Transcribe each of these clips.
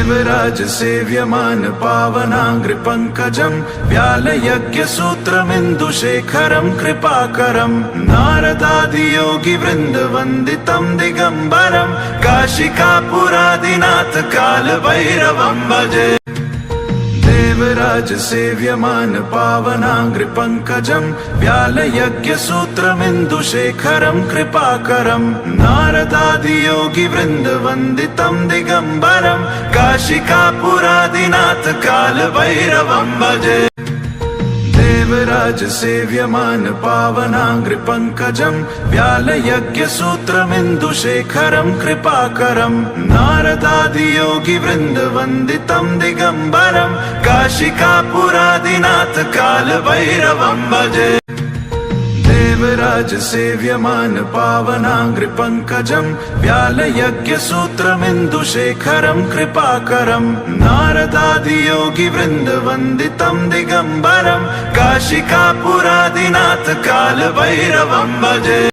देवराज सेव्यमान पावनांघ्रिपङ्कजं व्यालयज्ञसूत्रमिन्दुशेखरं कृपाकरं नारदादियोगिवृन्दवन्दितं दिगम्बरं काशिकापुरादिनाथ कालभैरवं भजे। देवराज सेव्यमान पावनांघ्रिपङ्कजं व्यालयज्ञसूत्रमिन्दुशेखरं कृपाकरं नारदादियोगिवृन्दवन्दितं दिगम्बरं काशिकापुरादिनाथ कालभैरवं भजे। देवराज सेव्यमान पावनांघ्रिपङ्कजं व्यालयज्ञसूत्रमिन्दुशेखरं कृपाकरं नारदादियोगिवृन्दवन्दितं दिगम्बरं काशिकापुरादिनाथ कालभैरवं भजे। देवराज सेव्यमान पावनांघ्रिपङ्कजं व्यालयज्ञसूत्रमिन्दुशेखरं कृपाकरं नारदादियोगिवृन्दवन्दितं दिगम्बरं काशिकापुरादिनाथ कालभैरवं भजे।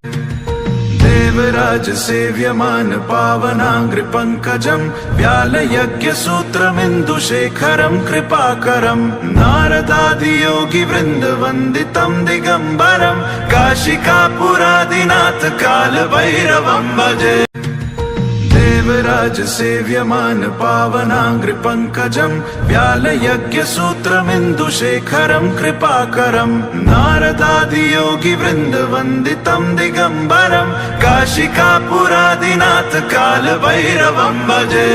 देवराज सेव्यमान पावनांघ्रिपङ्कजं व्यालयज्ञसूत्रमिन्दुशेखरं कृपाकरं नारदादियोगिवृन्दवन्दितं दिगम्बरं काशिकापुरादिनाथ कालभैरवं भजे। देवराज सेव्यमान पावनांघ्रिपङ्कजं व्यालयज्ञसूत्रमिन्दुशेखरं कृपाकरं नारदादियोगिवृन्दवन्दितं दिगम्बरं काशिकापुरादिनाथ कालभैरवं भजे।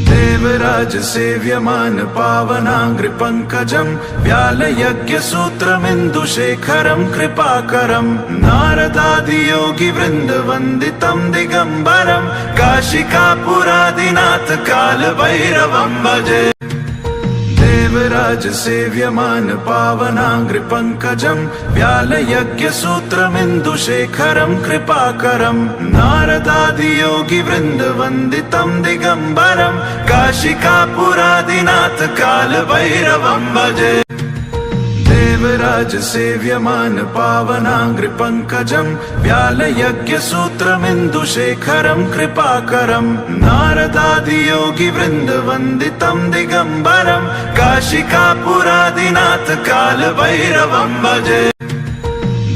देवराज सेव्यमान पावनांघ्रिपङ्कजं व्यालयज्ञसूत्रमिन्दुशेखरं कृपाकरं नारदादियोगिवृन्दवन्दितं दिगम्बरं काशिकापुरादिनाथ कालभैरवं भजे। देवराज सेव्यमान पावनांघ्रिपङ्कजं व्यालयज्ञसूत्रमिन्दुशेखरं कृपाकरं नारदादियोगिवृन्दवन्दितं दिगम्बरं काशिकापुरादिनाथ कालभैरवं भजे। देवराज सेव्यमान पावनांघ्रिपङ्कजं व्यालयज्ञसूत्रमिन्दुशेखरं कृपाकरं नारदादियोगिवृन्दवन्दितं दिगम्बरं काशिकापुरादिनाथ कालभैरवं भजे।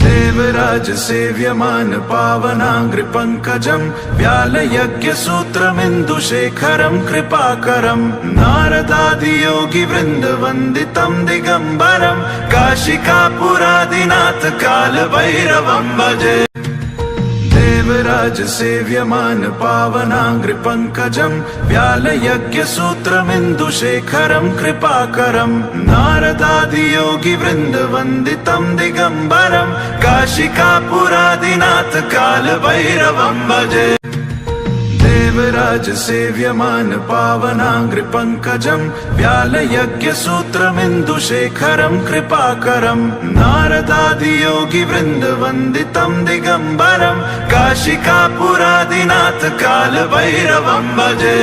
देवराज सेव्यमान पावनांघ्रिपङ्कजं व्यालयज्ञसूत्रमिन्दुशेखरं कृपाकरं नारदादियोगिवृन्दवन्दितं दिगम्बरं काशिकापुरादिनाथ कालभैरवं भजे। देवराज सेव्यमान पावनांघ्रिपङ्कजं व्यालयज्ञसूत्रमिन्दुशेखरं कृपाकरं नारदादियोगिवृन्दवन्दितं दिगम्बरं काशिकापुरादिनाथ कालभैरवं भजे। देवराज सेव्यमान पावनांघ्रिपङ्कजं व्यालयज्ञसूत्रमिन्दुशेखरं कृपाकरं नारदादियोगिवृन्दवन्दितं दिगम्बरं काशिकापुरादिनाथ कालभैरवं भजे।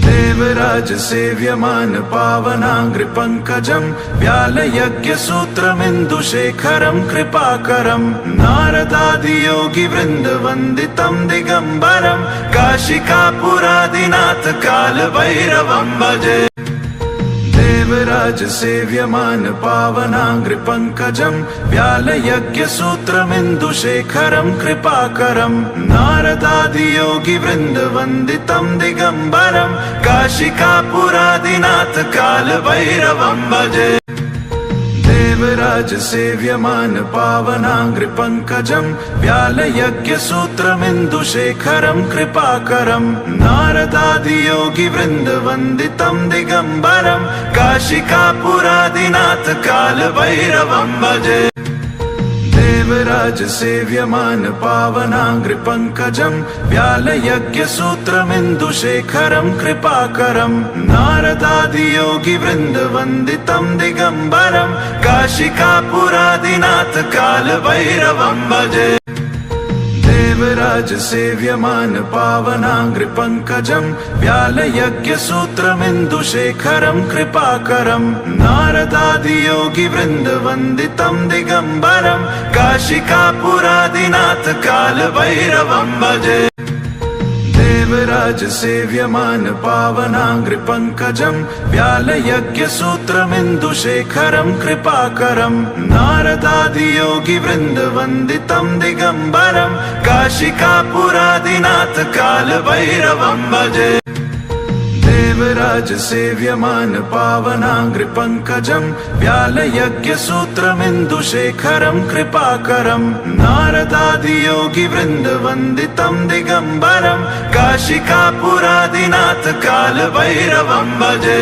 देवराज सेव्यमान पावनांघ्रिपङ्कजं व्यालयज्ञसूत्रमिन्दुशेखरं कृपाकरं नारदादियोगिवृन्दवन्दितं दिगम्बरं काशिकापुरादिनाथ कालभैरवं भजे। देवराज सेव्यमान पावनांघ्रिपङ्कजं व्यालयज्ञसूत्रमिन्दुशेखरं कृपाकरं नारदादियोगिवृन्दवन्दितं दिगम्बरं काशिकापुरादिनाथ कालभैरवं भजे। देवराज सेव्यमान पावनांघ्रिपङ्कजं व्यालयज्ञसूत्रमिन्दुशेखरं कृपाकरं नारदादियोगिवृन्दवन्दितं दिगम्बरं काशिकापुरादिनाथ कालभैरवं भजे। देवराज सेव्यमान पावनांघ्रिपङ्कजं व्यालयज्ञसूत्रमिन्दुशेखरं कृपाकरं नारदादियोगिवृन्दवन्दितं दिगम्बरं काशिकापुरादिनाथ कालभैरवं भजे। देवराज सेव्यमान पावनांघ्रिपङ्कजं व्यालयज्ञसूत्रमिन्दुशेखरं कृपाकरं नारदादियोगिवृन्दवन्दितं दिगम्बरं काशिकापुरादिनाथ कालभैरवं भजे। देवराज सेव्यमान पावनाङ्घ्रिपङ्कजं व्यालयज्ञसूत्रमिन्दुशेखरं कृपाकरं नारदादियोगिवृन्दवन्दितं दिगम्बरं काशिकापुरादिनाथ कालभैरवं भजे। देवराज सेव्यमान पावनाङ्घ्रिपङ्कजं व्यालयज्ञसूत्रमिन्दुशेखरं कृपाकरं नारदादियोगिवृन्दवन्दितं दिगम्बरं काशिकापुरादिनाथ कालभैरवं भजे।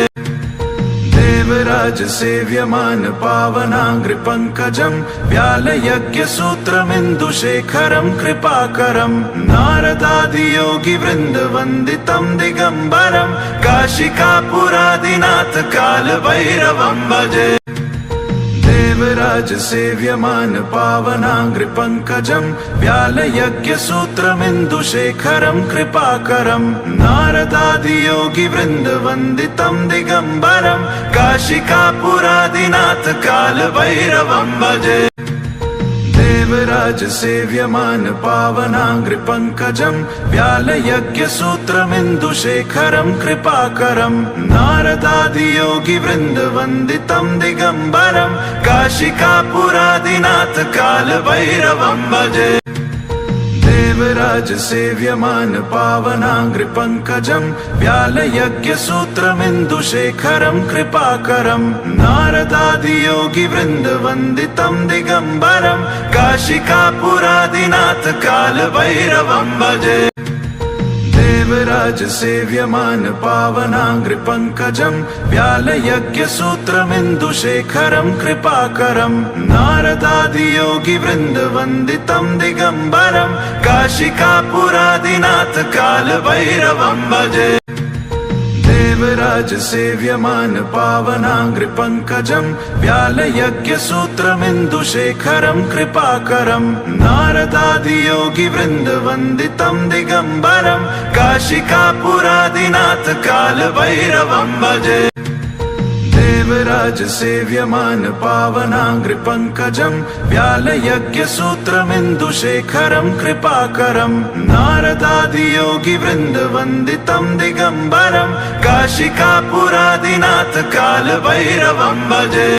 देवराज सेव्यमान पावनाङ्घ्रिपङ्कजं व्यालयज्ञसूत्रमिन्दुशेखरं कृपाकरं नारदादियोगिवृन्दवन्दितं दिगम्बरं काशिकापुरादिनाथ कालभैरवं भजे। देवराज सेव्यमान पावनाङ्घ्रिपङ्कजं व्यालयज्ञसूत्रमिन्दुशेखरं कृपाकरं नारदादियोगिवृन्दवन्दितं दिगम्बरं काशिकापुरादिनाथ कालभैरवं भजे। देवराज सेव्यमान पावनाङ्घ्रिपङ्कजं व्यालयज्ञसूत्रमिन्दुशेखरं कृपाकरं नारदादियोगिवृन्दवन्दितं दिगम्बरं काशिकापुरादिनाथ कालभैरवं भजे। देवराज सेव्यमान पावनाङ्घ्रिपङ्कजं व्यालयज्ञसूत्रमिन्दुशेखरं कृपाकरं नारदादियोगिवृन्दवन्दितं दिगम्बरं काशिकापुरादिनाथ कालभैरवं भजे। देवराज सेव्यमान पावनाङ्घ्रिपङ्कजं व्यालयज्ञसूत्रमिन्दुशेखरं कृपाकरं नारदादियोगिवृन्दवन्दितं दिगम्बरं काशिकापुरादिनाथ कालभैरवं भजे। देवराज सेव्यमान पावनाङ्घ्रिपङ्कजं व्यालयज्ञसूत्रमिन्दुशेखरं कृपाकरं नारदादियोगिवृन्दवन्दितं दिगम्बरं काशिकापुरादिनाथ कालभैरवं भजे। देवराज सेव्यमान पावनाङ्घ्रिपङ्कजं व्यालयज्ञसूत्रमिन्दुशेखरं कृपाकरं नारदादियोगिवृन्दवन्दितं दिगम्बरं काशिकापुरादिनाथ कालभैरवं भजे।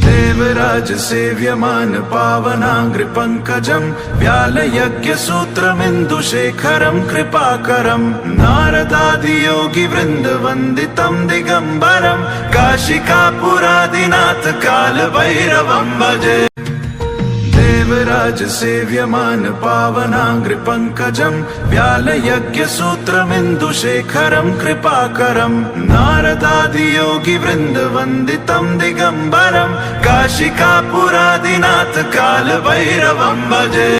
देवराज सेव्यमान पावनाङ्घ्रिपङ्कजं व्यालयज्ञसूत्रमिन्दुशेखरं कृपाकरं नारदादियोगिवृन्दवन्दितं दिगम्बरं काशिकापुरादिनाथ कालभैरवं भजे। देवराज सेव्यमान पावनाङ्घ्रिपङ्कजं व्यालयज्ञसूत्रमिन्दुशेखरं कृपाकरं नारदादियोगिवृन्दवन्दितं दिगम्बरं काशिकापुरादिनाथ कालभैरवं भजे।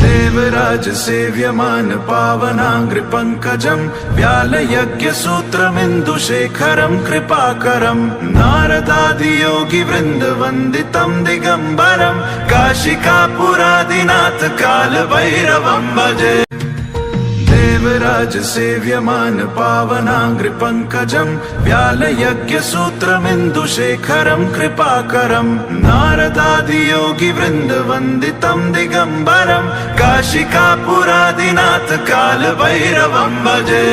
देवराज सेव्यमान पावनाङ्घ्रिपङ्कजं व्यालयज्ञसूत्रमिन्दुशेखरं कृपाकरं नारदादियोगिवृन्दवन्दितं दिगम्बरं काशिकापुरादिनाथ कालभैरवं भजे। देवराज सेव्यमान पावनाङ्घ्रिपङ्कजं व्यालयज्ञसूत्रमिन्दुशेखरं कृपाकरं नारदादियोगिवृन्दवन्दितं दिगम्बरं काशिकापुरादिनाथ कालभैरवं भजे।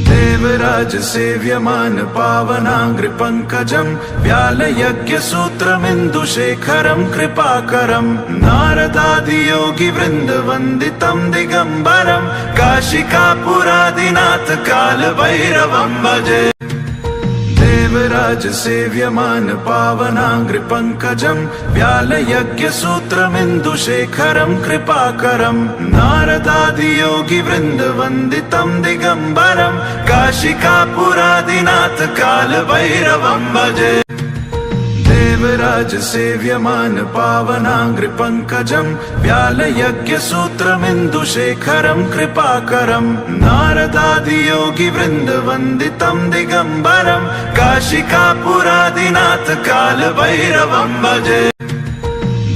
देवराज सेव्यमान पावनाङ्घ्रिपङ्कजं व्यालयज्ञसूत्रमिन्दुशेखरं कृपाकरं नारदादियोगिवृन्दवन्दितं दिगम्बरं काशिकापुरादिनाथ कालभैरवं भजे। देवराज सेव्यमान पावनाङ्घ्रिपङ्कजं व्यालयज्ञसूत्रमिन्दुशेखरं कृपाकरं नारदादियोगिवृन्दवन्दितं दिगम्बरं काशिकापुरादिनाथ कालभैरवं भजे। देवराज सेव्यमान पावनाङ्घ्रिपङ्कजं व्यालयज्ञसूत्रमिन्दुशेखरं कृपाकरं नारदादियोगिवृन्दवन्दितं दिगम्बरं काशिकापुरादिनाथ कालभैरवं भजे।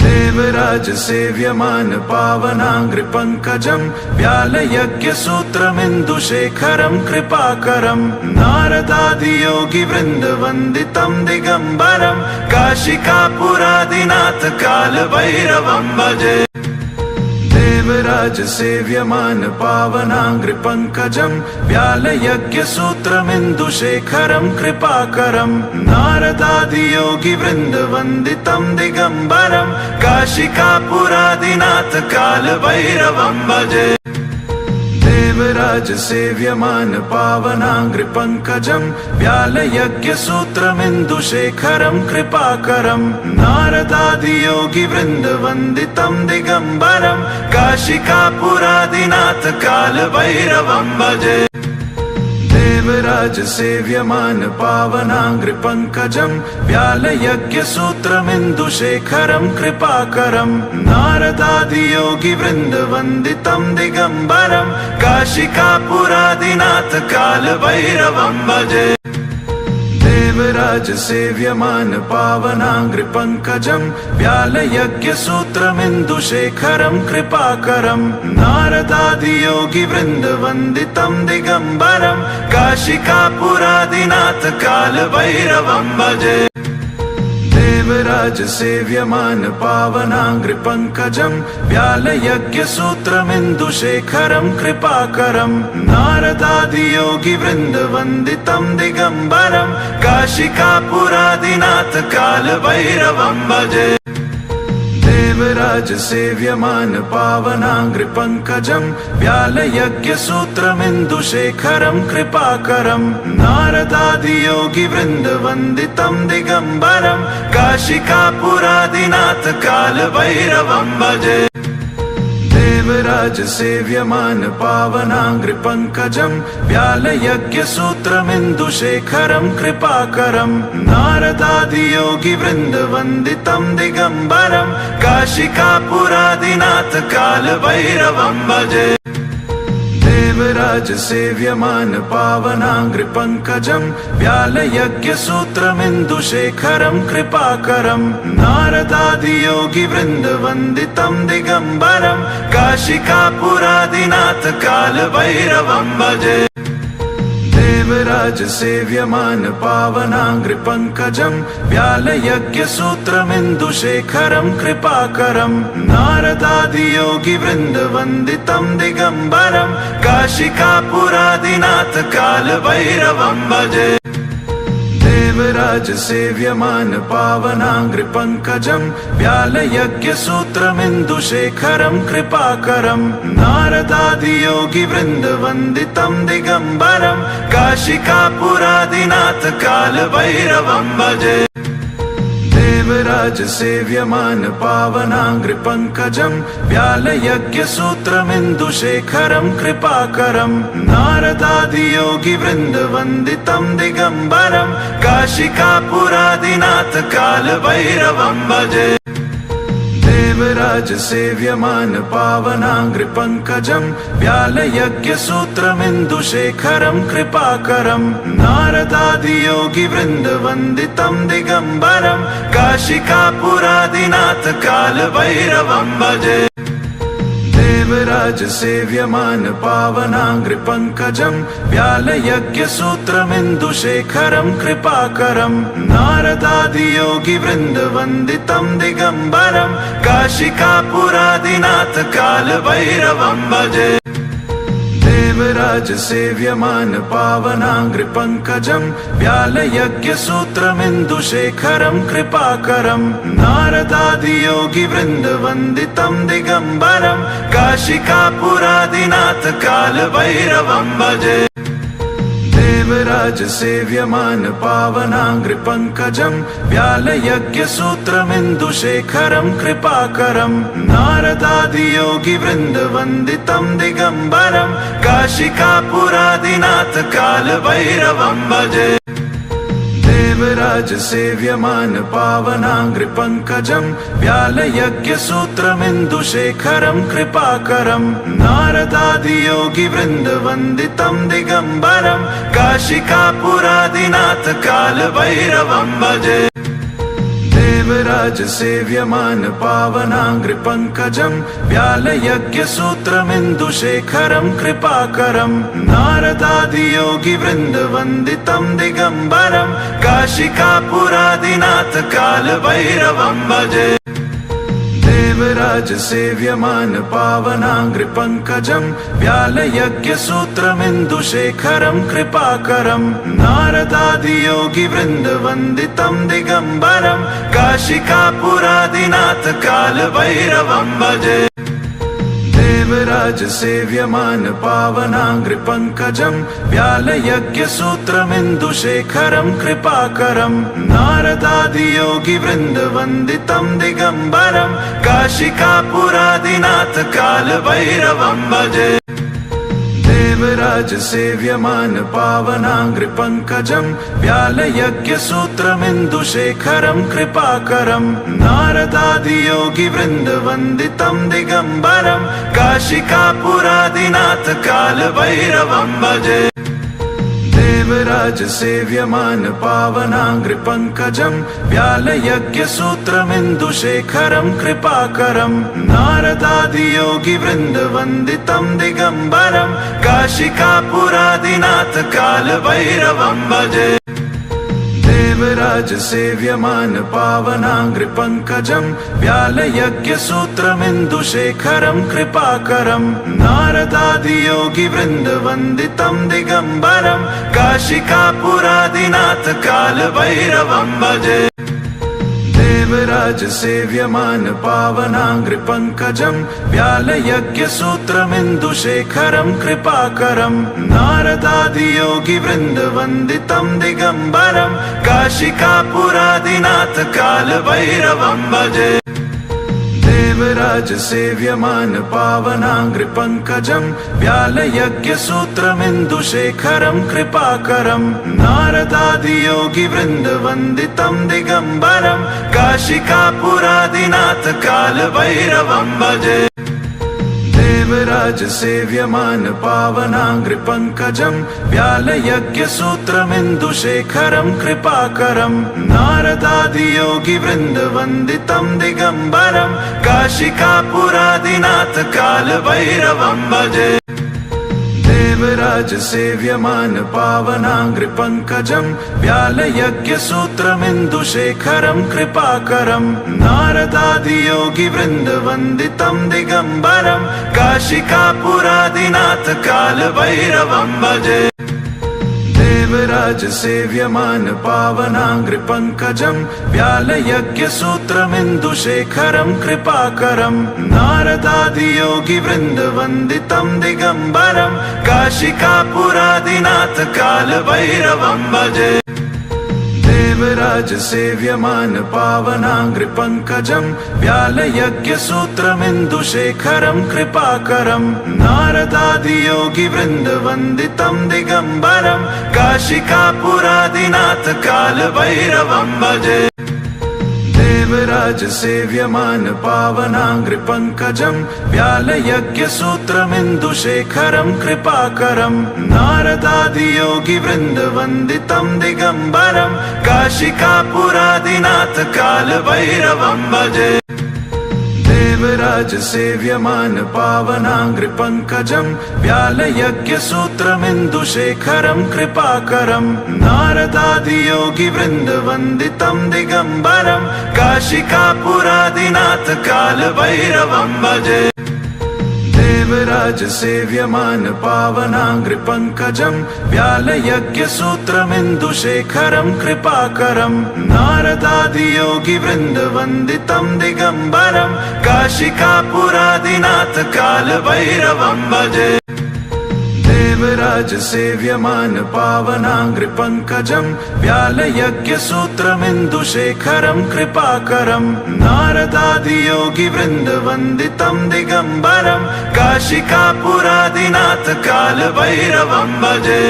देवराज सेव्यमान पावनाङ्घ्रिपङ्कजं व्यालयज्ञसूत्रमिन्दुशेखरं कृपाकरं नारदादियोगिवृन्दवन्दितं दिगम्बरं काशिकापुरादिनाथ कालभैरवं भजे। देवराज देवराज सेव्यमान पावनाङ्घ्रिपङ्कजम् व्यालयज्ञसूत्रमिन्दुशेखरम् कृपाकरम् नारदादियोगिवृन्दवन्दितम् दिगम्बरम् काशिकापुरादिनाथ कालभैरवम् भजे देवराज सेव्यमान पावनाङ्घ्रिपङ्कजम् व्यालयज्ञसूत्रमिन्दुशेखरम् कृपाकरम् नारदादियोगिवृन्दवन्दितम् दिगम्बरम् काशिकापुरादिनाथ कालभैरवम् भजे देवराज सेव्यमान पावनाङ्घ्रिपङ्कजम् व्यालयज्ञसूत्रमिन्दुशेखरम् कृपाकरम् नारदादियोगिवृन्दवन्दितम् दिगम्बरम् काशिकापुरादिनाथ कालभैरवम् भजे देवराज सेव्यमान पावनाङ्घ्रिपङ्कजम् व्यालयज्ञसूत्रमिन्दुशेखरम् कृपाकरम् नारदादियोगिवृन्दवन्दितम् दिगम्बरम् काशिकापुरादिनाथ कालभैरवम् भजे देवराज सेव्यमान पावनाङ्घ्रिपङ्कजम् व्यालयज्ञसूत्रमिन्दुशेखरम् कृपाकरम् नारदादियोगिवृन्दवन्दितम् दिगम्बरम् काशिकापुरादिनाथ कालभैरवम् भजे देवराज सेव्यमान पावनाङ्घ्रिपङ्कजम् व्यालयज्ञसूत्रमिन्दुशेखरम् कृपाकरम् नारदादियोगिवृन्दवन्दितम् दिगम्बरम् काशिकापुरादिनाथ कालभैरवम् भजे देवराज सेव्यमान पावनाङ्घ्रिपङ्कजम् व्यालयज्ञसूत्रमिन्दुशेखरम् कृपाकरम् नारदादियोगिवृन्दवन्दितम् दिगम्बरम् काशिकापुरादिनाथ कालभैरवम् भजे देवराज सेव्यमान पावनाङ्घ्रिपङ्कजम् व्यालयज्ञसूत्रमिन्दुशेखरम् कृपाकरम् नारदादियोगिवृन्दवन्दितम् दिगम्बरम् काशिकापुरादिनाथ कालभैरवम् भजे देवराज सेव्यमान पावनाङ्घ्रिपङ्कजम् व्यालयज्ञसूत्रमिन्दुशेखरम् कृपाकरम् नारदादियोगिवृन्दवन्दितम् दिगम्बरम् काशिकापुरादिनाथ कालभैरवम् भजे देवराज सेव्यमान पावनाङ्घ्रिपङ्कजम् व्यालयज्ञसूत्रमिन्दुशेखरम् कृपाकरम् नारदादियोगिवृन्दवन्दितम् दिगम्बरम् काशिकापुरादिनाथ कालभैरवम् भजे देवराज सेव्यमान पावनाङ्घ्रिपङ्कजम् व्यालयज्ञसूत्रमिन्दुशेखरम् कृपाकरम् नारदादियोगिवृन्दवन्दितम् दिगम्बरम् काशिकापुरादिनाथ कालभैरवम् भजे देवराज सेव्यमान पावनाङ्घ्रिपङ्कजम् व्यालयज्ञसूत्रमिन्दुशेखरम् कृपाकरम् नारदादियोगिवृन्दवन्दितम् दिगम्बरम् काशिकापुरादिनाथ कालभैरवम् भजे देवराज सेव्यमान पावनाङ्घ्रिपङ्कजम् व्यालयज्ञसूत्रमिन्दुशेखरम् कृपाकरम् नारदादियोगिवृन्दवन्दितम् दिगम्बरम् काशिकापुरादिनाथ कालभैरवम् भजे देवराज सेव्यमान पावनाङ्घ्रिपङ्कजम् व्यालयज्ञसूत्रमिन्दुशेखरम् कृपाकरम् नारदादियोगिवृन्दवन्दितम् दिगम्बरम् काशिकापुरादिनाथ कालभैरवम् भजे देवराज सेव्यमान पावनाङ्घ्रिपङ्कजम् व्यालयज्ञसूत्रमिन्दुशेखरम् कृपाकरम् नारदादियोगिवृन्दवन्दितम् दिगम्बरम् काशिकापुरादिनाथ कालभैरवम् भजे देवराज सेव्यमान पावनाङ्घ्रिपङ्कजम् व्यालयज्ञसूत्रमिन्दुशेखरम् कृपाकरम् नारदादियोगिवृन्दवन्दितम् दिगम्बरम् काशिकापुरादिनाथ कालभैरवम् भजे देवराज सेव्यमान पावनाङ्घ्रिपङ्कजम् व्यालयज्ञसूत्रमिन्दुशेखरम् कृपाकरम् नारदादियोगिवृन्दवन्दितम् दिगम्बरम् काशिकापुरादिनाथ कालभैरवम् भजे देवराज सेव्यमान पावनाङ्घ्रिपङ्कजम् व्यालयज्ञसूत्रमिन्दुशेखरम् कृपाकरम् नारदादियोगिवृन्दवन्दितम् दिगम्बरम् काशिकापुरादिनाथ कालभैरवम् भजे देवराज सेव्यमान पावनाङ्घ्रिपङ्कजम् व्यालयज्ञसूत्रमिन्दुशेखरम् कृपाकरम् नारदादियोगिवृन्दवन्दितम् दिगम्बरम् काशिकापुरादिनाथ कालभैरवम् भजे देवराज सेव्यमान पावनाङ्घ्रिपङ्कजम् व्यालयज्ञसूत्रमिन्दुशेखरम् कृपाकरम् नारदादियोगिवृन्दवन्दितम् दिगम्बरम् काशिकापुरादिनाथ कालभैरवम् भजे देवराज सेव्यमान पावनाङ्घ्रिपङ्कजम् व्यालयज्ञसूत्रमिन्दुशेखरम् कृपाकरम् नारदादियोगिवृन्दवन्दितम् दिगम्बरम् काशिकापुरादिनाथ कालभैरवम् भजे देवराज सेव्यमान पावनाङ्घ्रिपङ्कजम् व्यालयज्ञसूत्रमिन्दुशेखरम् कृपाकरम् नारदादियोगिवृन्दवन्दितम् दिगम्बरम् काशिकापुरादिनाथ कालभैरवम् भजे देवराज सेव्यमान पावनाङ्घ्रिपङ्कजम् व्यालयज्ञसूत्रमिन्दुशेखरम् कृपाकरम् नारदादियोगिवृन्दवन्दितम् दिगम्बरम् काशिकापुरादिनाथ कालभैरवम् भजे देवराज सेव्यमान पावनाङ्घ्रिपङ्कजम् व्यालयज्ञसूत्रमिन्दुशेखरम् कृपाकरम् नारदादियोगिवृन्दवन्दितम् दिगम्बरम् काशिकापुरादिनाथ कालभैरवम् भजे देवराज सेव्यमान पावनाङ्घ्रिपङ्कजम् व्यालयज्ञसूत्रमिन्दुशेखरम् कृपाकरम् नारदादियोगिवृन्दवन्दितम् दिगम्बरम् काशिकापुरादिनाथ कालभैरवम् भजे देवराज सेव्यमान पावनाङ्घ्रिपङ्कजम् व्यालयज्ञसूत्रमिन्दुशेखरम् कृपाकरम् नारदादियोगिवृन्दवन्दितम् दिगम्बरम् काशिकापुरादिनाथ कालभैरवम् भजे देवराज सेव्यमान पावनाङ्घ्रिपङ्कजम् व्यालयज्ञसूत्रमिन्दुशेखरम् कृपाकरम् नारदादियोगिवृन्दवन्दितम् दिगम्बरम् काशिकापुरादिनाथ कालभैरवम् भजे देवराज सेव्यमान पावनाङ्घ्रिपङ्कजम् व्यालयज्ञसूत्रमिन्दुशेखरम् कृपाकरम् नारदादियोगिवृन्दवन्दितम् दिगम्बरम् काशिकापुरादिनाथ कालभैरवम् भजे देवराज सेव्यमान पावनाङ्घ्रिपङ्कजम् व्यालयज्ञसूत्रमिन्दुशेखरम् कृपाकरम् नारदादियोगिवृन्दवन्दितम् दिगम्बरम् काशिकापुरादिनाथ कालभैरवम् भजे देवराज सेव्यमान पावनाङ्घ्रिपङ्कजम् व्यालयज्ञसूत्रमिन्दुशेखरम् कृपाकरम् नारदादियोगिवृन्दवन्दितम् दिगम्बरम् काशिकापुरादिनाथ कालभैरवम् भजे देवराज सेव्यमान पावनाङ्घ्रिपङ्कजम् व्यालयज्ञसूत्रमिन्दुशेखरम् कृपाकरम् नारदादियोगिवृन्दवन्दितम् दिगम्बरम् काशिकापुरादिनाथ कालभैरवम् भजे देवराज सेव्यमान पावनाङ्घ्रिपङ्कजम् व्यालयज्ञसूत्रमिन्दुशेखरम् कृपाकरम् नारदादियोगिवृन्दवन्दितम् दिगम्बरम् काशिकापुरादिनाथ कालभैरवम् भजे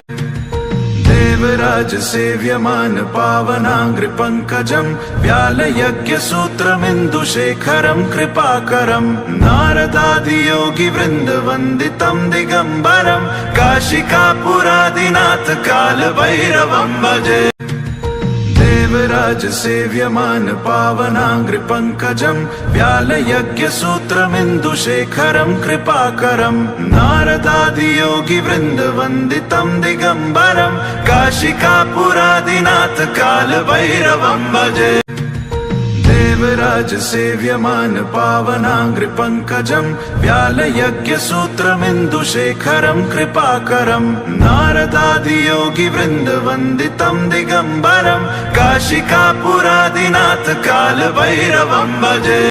देवराज सेव्यमान पावनाङ्घ्रिपङ्कजम् व्यालयज्ञसूत्रमिन्दुशेखरम् कृपाकरम् नारदादियोगिवृन्दवन्दितम् दिगम्बरम् काशिकापुरादिनाथ कालभैरवम् भजे देवराज सेव्यमान पावनाङ्घ्रिपङ्कजम् व्यालयज्ञसूत्रमिन्दुशेखरम् कृपाकरम् नारदादियोगिवृन्दवन्दितम् दिगम्बरम् काशिकापुरादिनाथ कालभैरवम् भजे देवराज सेव्यमान पावनाङ्घ्रिपङ्कजम् व्यालयज्ञसूत्रमिन्दुशेखरम् कृपाकरम् नारदादियोगिवृन्दवन्दितम् दिगम्बरम् काशिकापुरादिनाथ कालभैरवम् भजे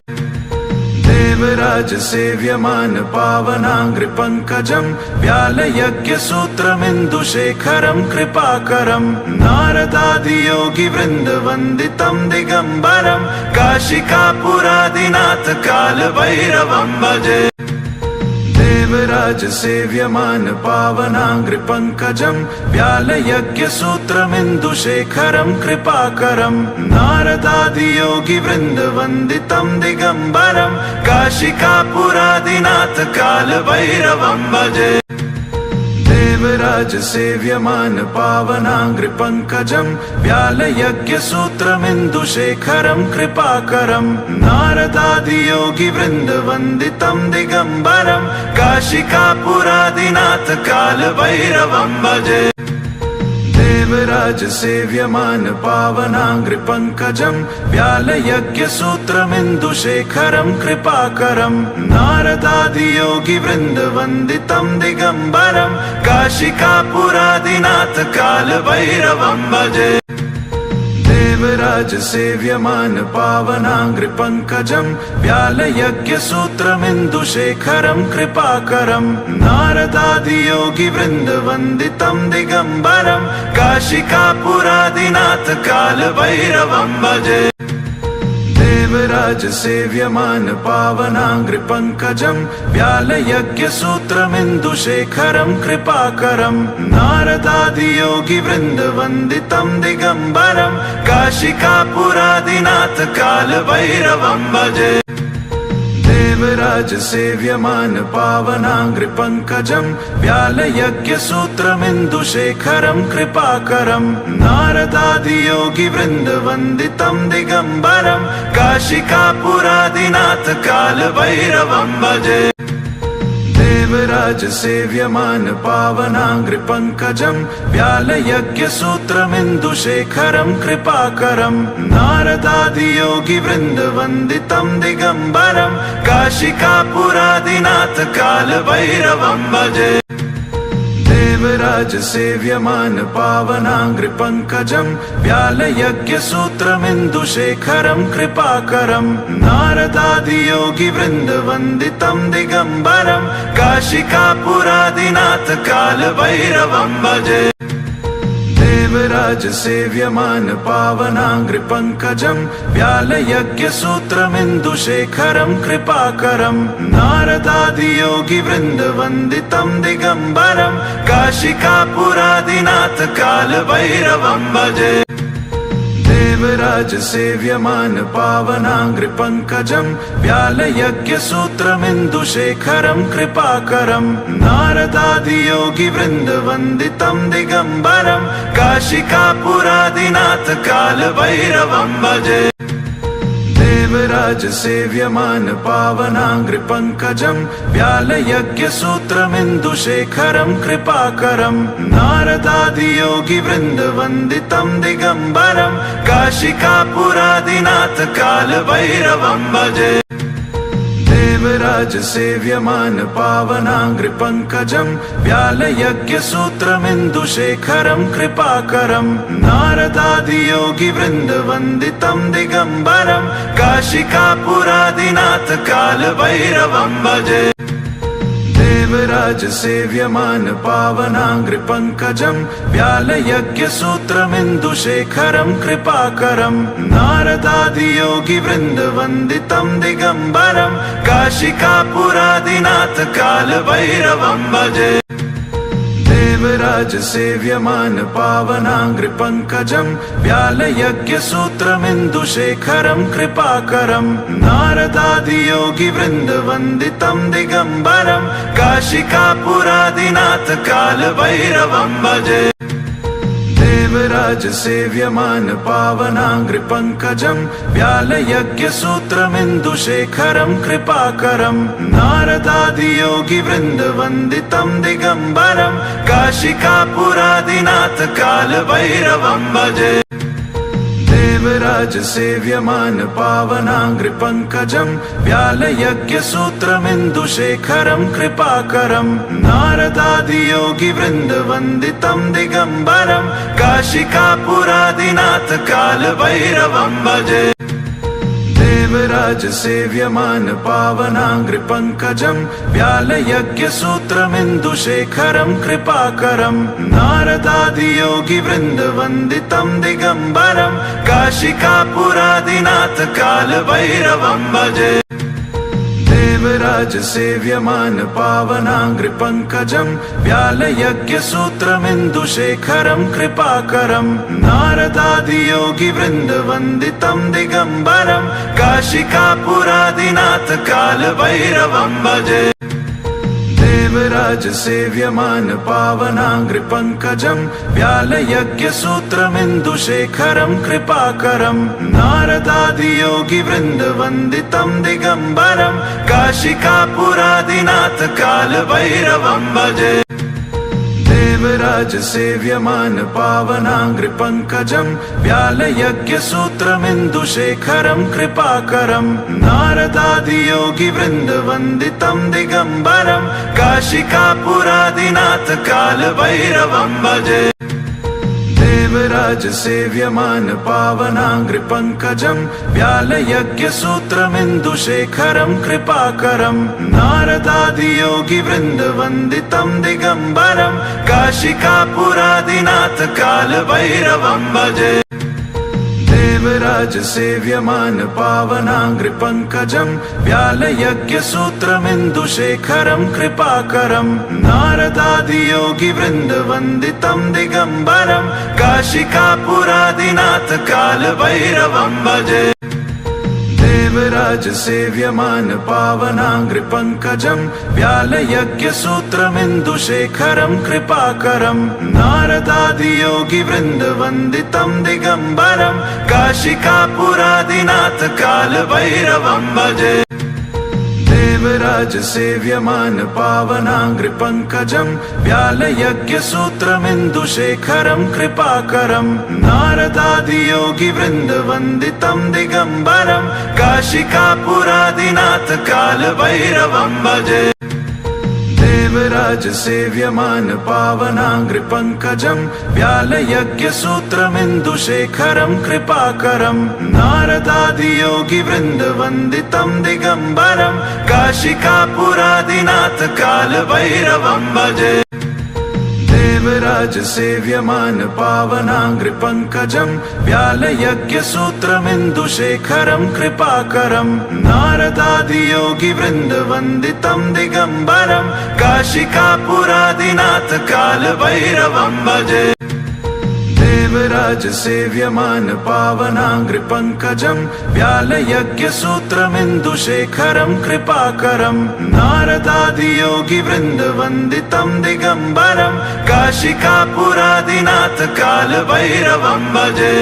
देवराज सेव्यमान पावनाङ्घ्रिपङ्कजम् व्यालयज्ञसूत्रमिन्दुशेखरम् कृपाकरम् नारदादियोगिवृन्दवन्दितम् दिगम्बरम् काशिकापुरादिनाथ कालभैरवम् भजे देवराज सेव्यमान पावनाङ्घ्रिपङ्कजम् व्यालयज्ञसूत्रमिन्दुशेखरम् कृपाकरम् नारदादियोगिवृन्दवन्दितम् दिगम्बरम् काशिकापुरादिनाथ कालभैरवम् भजे देवराज सेव्यमान पावनाङ्घ्रिपङ्कजम् व्यालयज्ञसूत्रमिन्दुशेखरम् कृपाकरम् नारदादियोगिवृन्दवन्दितम् दिगम्बरम् काशिकापुरादिनाथ कालभैरवम् भजे देवराज सेव्यमान पावनाङ्घ्रिपङ्कजम् व्यालयज्ञसूत्रमिन्दुशेखरम् कृपाकरम् नारदादियोगिवृन्दवन्दितम् दिगम्बरम् काशिकापुरादिनाथ कालभैरवम् भजे देवराज सेव्यमान पावनाङ्घ्रिपङ्कजम् व्यालयज्ञसूत्रमिन्दुशेखरम् कृपाकरम् नारदादियोगिवृन्दवन्दितम् दिगम्बरम् काशिकापुरादिनाथ कालभैरवम् भजे देवराज सेव्यमान पावनाङ्घ्रिपङ्कजम् व्यालयज्ञसूत्रमिन्दुशेखरम् कृपाकरम् नारदादियोगिवृन्दवन्दितम् दिगम्बरम् काशिकापुरादिनाथ कालभैरवम् भजे देवराज सेव्यमान पावनाङ्घ्रिपङ्कजम् व्यालयज्ञसूत्रमिन्दुशेखरम् कृपाकरम् नारदादियोगिवृन्दवन्दितम् दिगम्बरम् काशिकापुरादिनाथ कालभैरवम् भजे देवराज सेव्यमान पावनाङ्घ्रिपङ्कजम् व्यालयज्ञसूत्रमिन्दुशेखरम् कृपाकरम् नारदादियोगिवृन्दवन्दितम् दिगम्बरम् काशिकापुरादिनाथ कालभैरवम् भजे देवराज सेव्यमान पावनाङ्घ्रिपङ्कजम् व्यालयज्ञसूत्रमिन्दुशेखरम् कृपाकरम् नारदादियोगिवृन्दवन्दितम् दिगम्बरम् काशिकापुरादिनाथ कालभैरवम् भजे देवराज सेव्यमान पावनाङ्घ्रिपङ्कजम् व्यालयज्ञसूत्रमिन्दुशेखरम् कृपाकरम् नारदादियोगिवृन्दवन्दितम् दिगम्बरम् काशिकापुरादिनाथ कालभैरवम् भजे देवराज सेव्यमान पावनाङ्घ्रिपङ्कजम् व्यालयज्ञसूत्रमिन्दुशेखरम् कृपाकरम् नारदादियोगिवृन्दवन्दितम् दिगम्बरम् काशिकापुरादिनाथ कालभैरवम् भजे देवराज सेव्यमान पावनाङ्घ्रिपङ्कजम् व्यालयज्ञसूत्रमिन्दुशेखरम् कृपाकरम् नारदादियोगिवृन्दवन्दितम् दिगम्बरम् काशिकापुरादिनाथ कालभैरवम् भजे देवराज सेव्यमान पावनाङ्घ्रिपङ्कजम् व्यालयज्ञसूत्रमिन्दुशेखरम् कृपाकरम् नारदादियोगिवृन्दवन्दितम् दिगम्बरम् काशिकापुरादिनाथ कालभैरवम् भजे देवराज सेव्यमान पावनाङ्घ्रिपङ्कजम् व्यालयज्ञसूत्रमिन्दुशेखरम् कृपाकरम् नारदादियोगिवृन्दवन्दितम् नारदादियोगिवृन्दवन्दितम् देवराज सेव्यमान पावनाङ्घ्रिपङ्कजं व्यालयज्ञसूत्रमिन्दुशेखरं कृपाकरं नारदादियोगिवृन्दवन्दितं दिगम्बरं काशिकापुरादिनाथ कालभैरवं भजे। देवराज सेव्यमान पावनाङ्घ्रिपङ्कजं व्यालयज्ञसूत्रमिन्दुशेखरं कृपाकरं नारदादियोगिवृन्दवन्दितं दिगम्बरं काशिकापुरादिनाथ कालभैरवं भजे। देवराज सेव्यमान पावनाङ्घ्रिपङ्कजं व्यालयज्ञसूत्रमिन्दुशेखरं कृपाकरं नारदादियोगिवृन्दवन्दितं दिगम्बरं काशिकापुरादिनाथ कालभैरवं भजे। देवराज सेव्यमान पावनाङ्घ्रिपङ्कजं व्यालयज्ञसूत्रमिन्दुशेखरं कृपाकरं नारदादियोगिवृन्दवन्दितं दिगम्बरं काशिकापुरादिनाथ कालभैरवं भजे। देवराज सेव्यमान पावनाङ्घ्रिपङ्कजं व्यालयज्ञसूत्रमिन्दुशेखरं कृपाकरं नारदादियोगिवृन्दवन्दितं दिगम्बरं काशिकापुरादिनाथ कालभैरवं भजे। देवराज सेव्यमान पावनाङ्घ्रिपङ्कजं व्यालयज्ञसूत्रमिन्दुशेखरं कृपाकरं नारदादियोगिवृन्दवन्दितं दिगम्बरं काशिकापुरादिनाथ कालभैरवं भजे। देवराज सेव्यमान पावनाङ्घ्रिपङ्कजं व्यालयज्ञसूत्रमिन्दुशेखरं कृपाकरं नारदादियोगिवृन्दवन्दितं दिगम्बरं काशिकापुरादिनाथ कालभैरवं भजे। देवराज सेव्यमान पावनाङ्घ्रिपङ्कजं व्यालयज्ञसूत्रमिन्दुशेखरं कृपाकरं नारदादियोगिवृन्दवन्दितं दिगम्बरं काशिकापुरादिनाथ कालभैरवं भजे। देवराज सेव्यमान पावनाङ्घ्रिपङ्कजं व्यालयज्ञसूत्रमिन्दुशेखरं कृपाकरं नारदादियोगिवृन्दवन्दितं दिगम्बरं काशिकापुरादिनाथ कालभैरवं भजे। देवराज सेव्यमान पावनाङ्घ्रिपङ्कजं व्यालयज्ञसूत्रमिन्दुशेखरं कृपाकरं नारदादियोगिवृन्दवन्दितं दिगम्बरं काशिकापुरादिनाथ कालभैरवं भजे। देवराज सेव्यमान पावनाङ्घ्रिपङ्कजं व्यालयज्ञसूत्रमिन्दुशेखरं कृपाकरं नारदादियोगिवृन्दवन्दितं दिगम्बरं काशिकापुरादिनाथ कालभैरवं भजे। देवराज सेव्यमान पावनाङ्घ्रिपङ्कजं व्यालयज्ञसूत्रमिन्दुशेखरं कृपाकरं नारदादियोगिवृन्दवन्दितं दिगम्बरं काशिकापुरादिनाथ कालभैरवं भजे।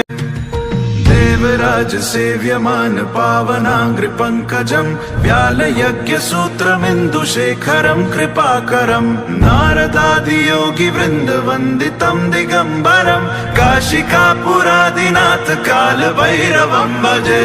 देवराज सेव्यमान पावनाङ्घ्रिपङ्कजं व्यालयज्ञसूत्रमिन्दुशेखरं कृपाकरं नारदादियोगिवृन्दवन्दितं दिगम्बरं काशिकापुरादिनाथ कालभैरवं भजे।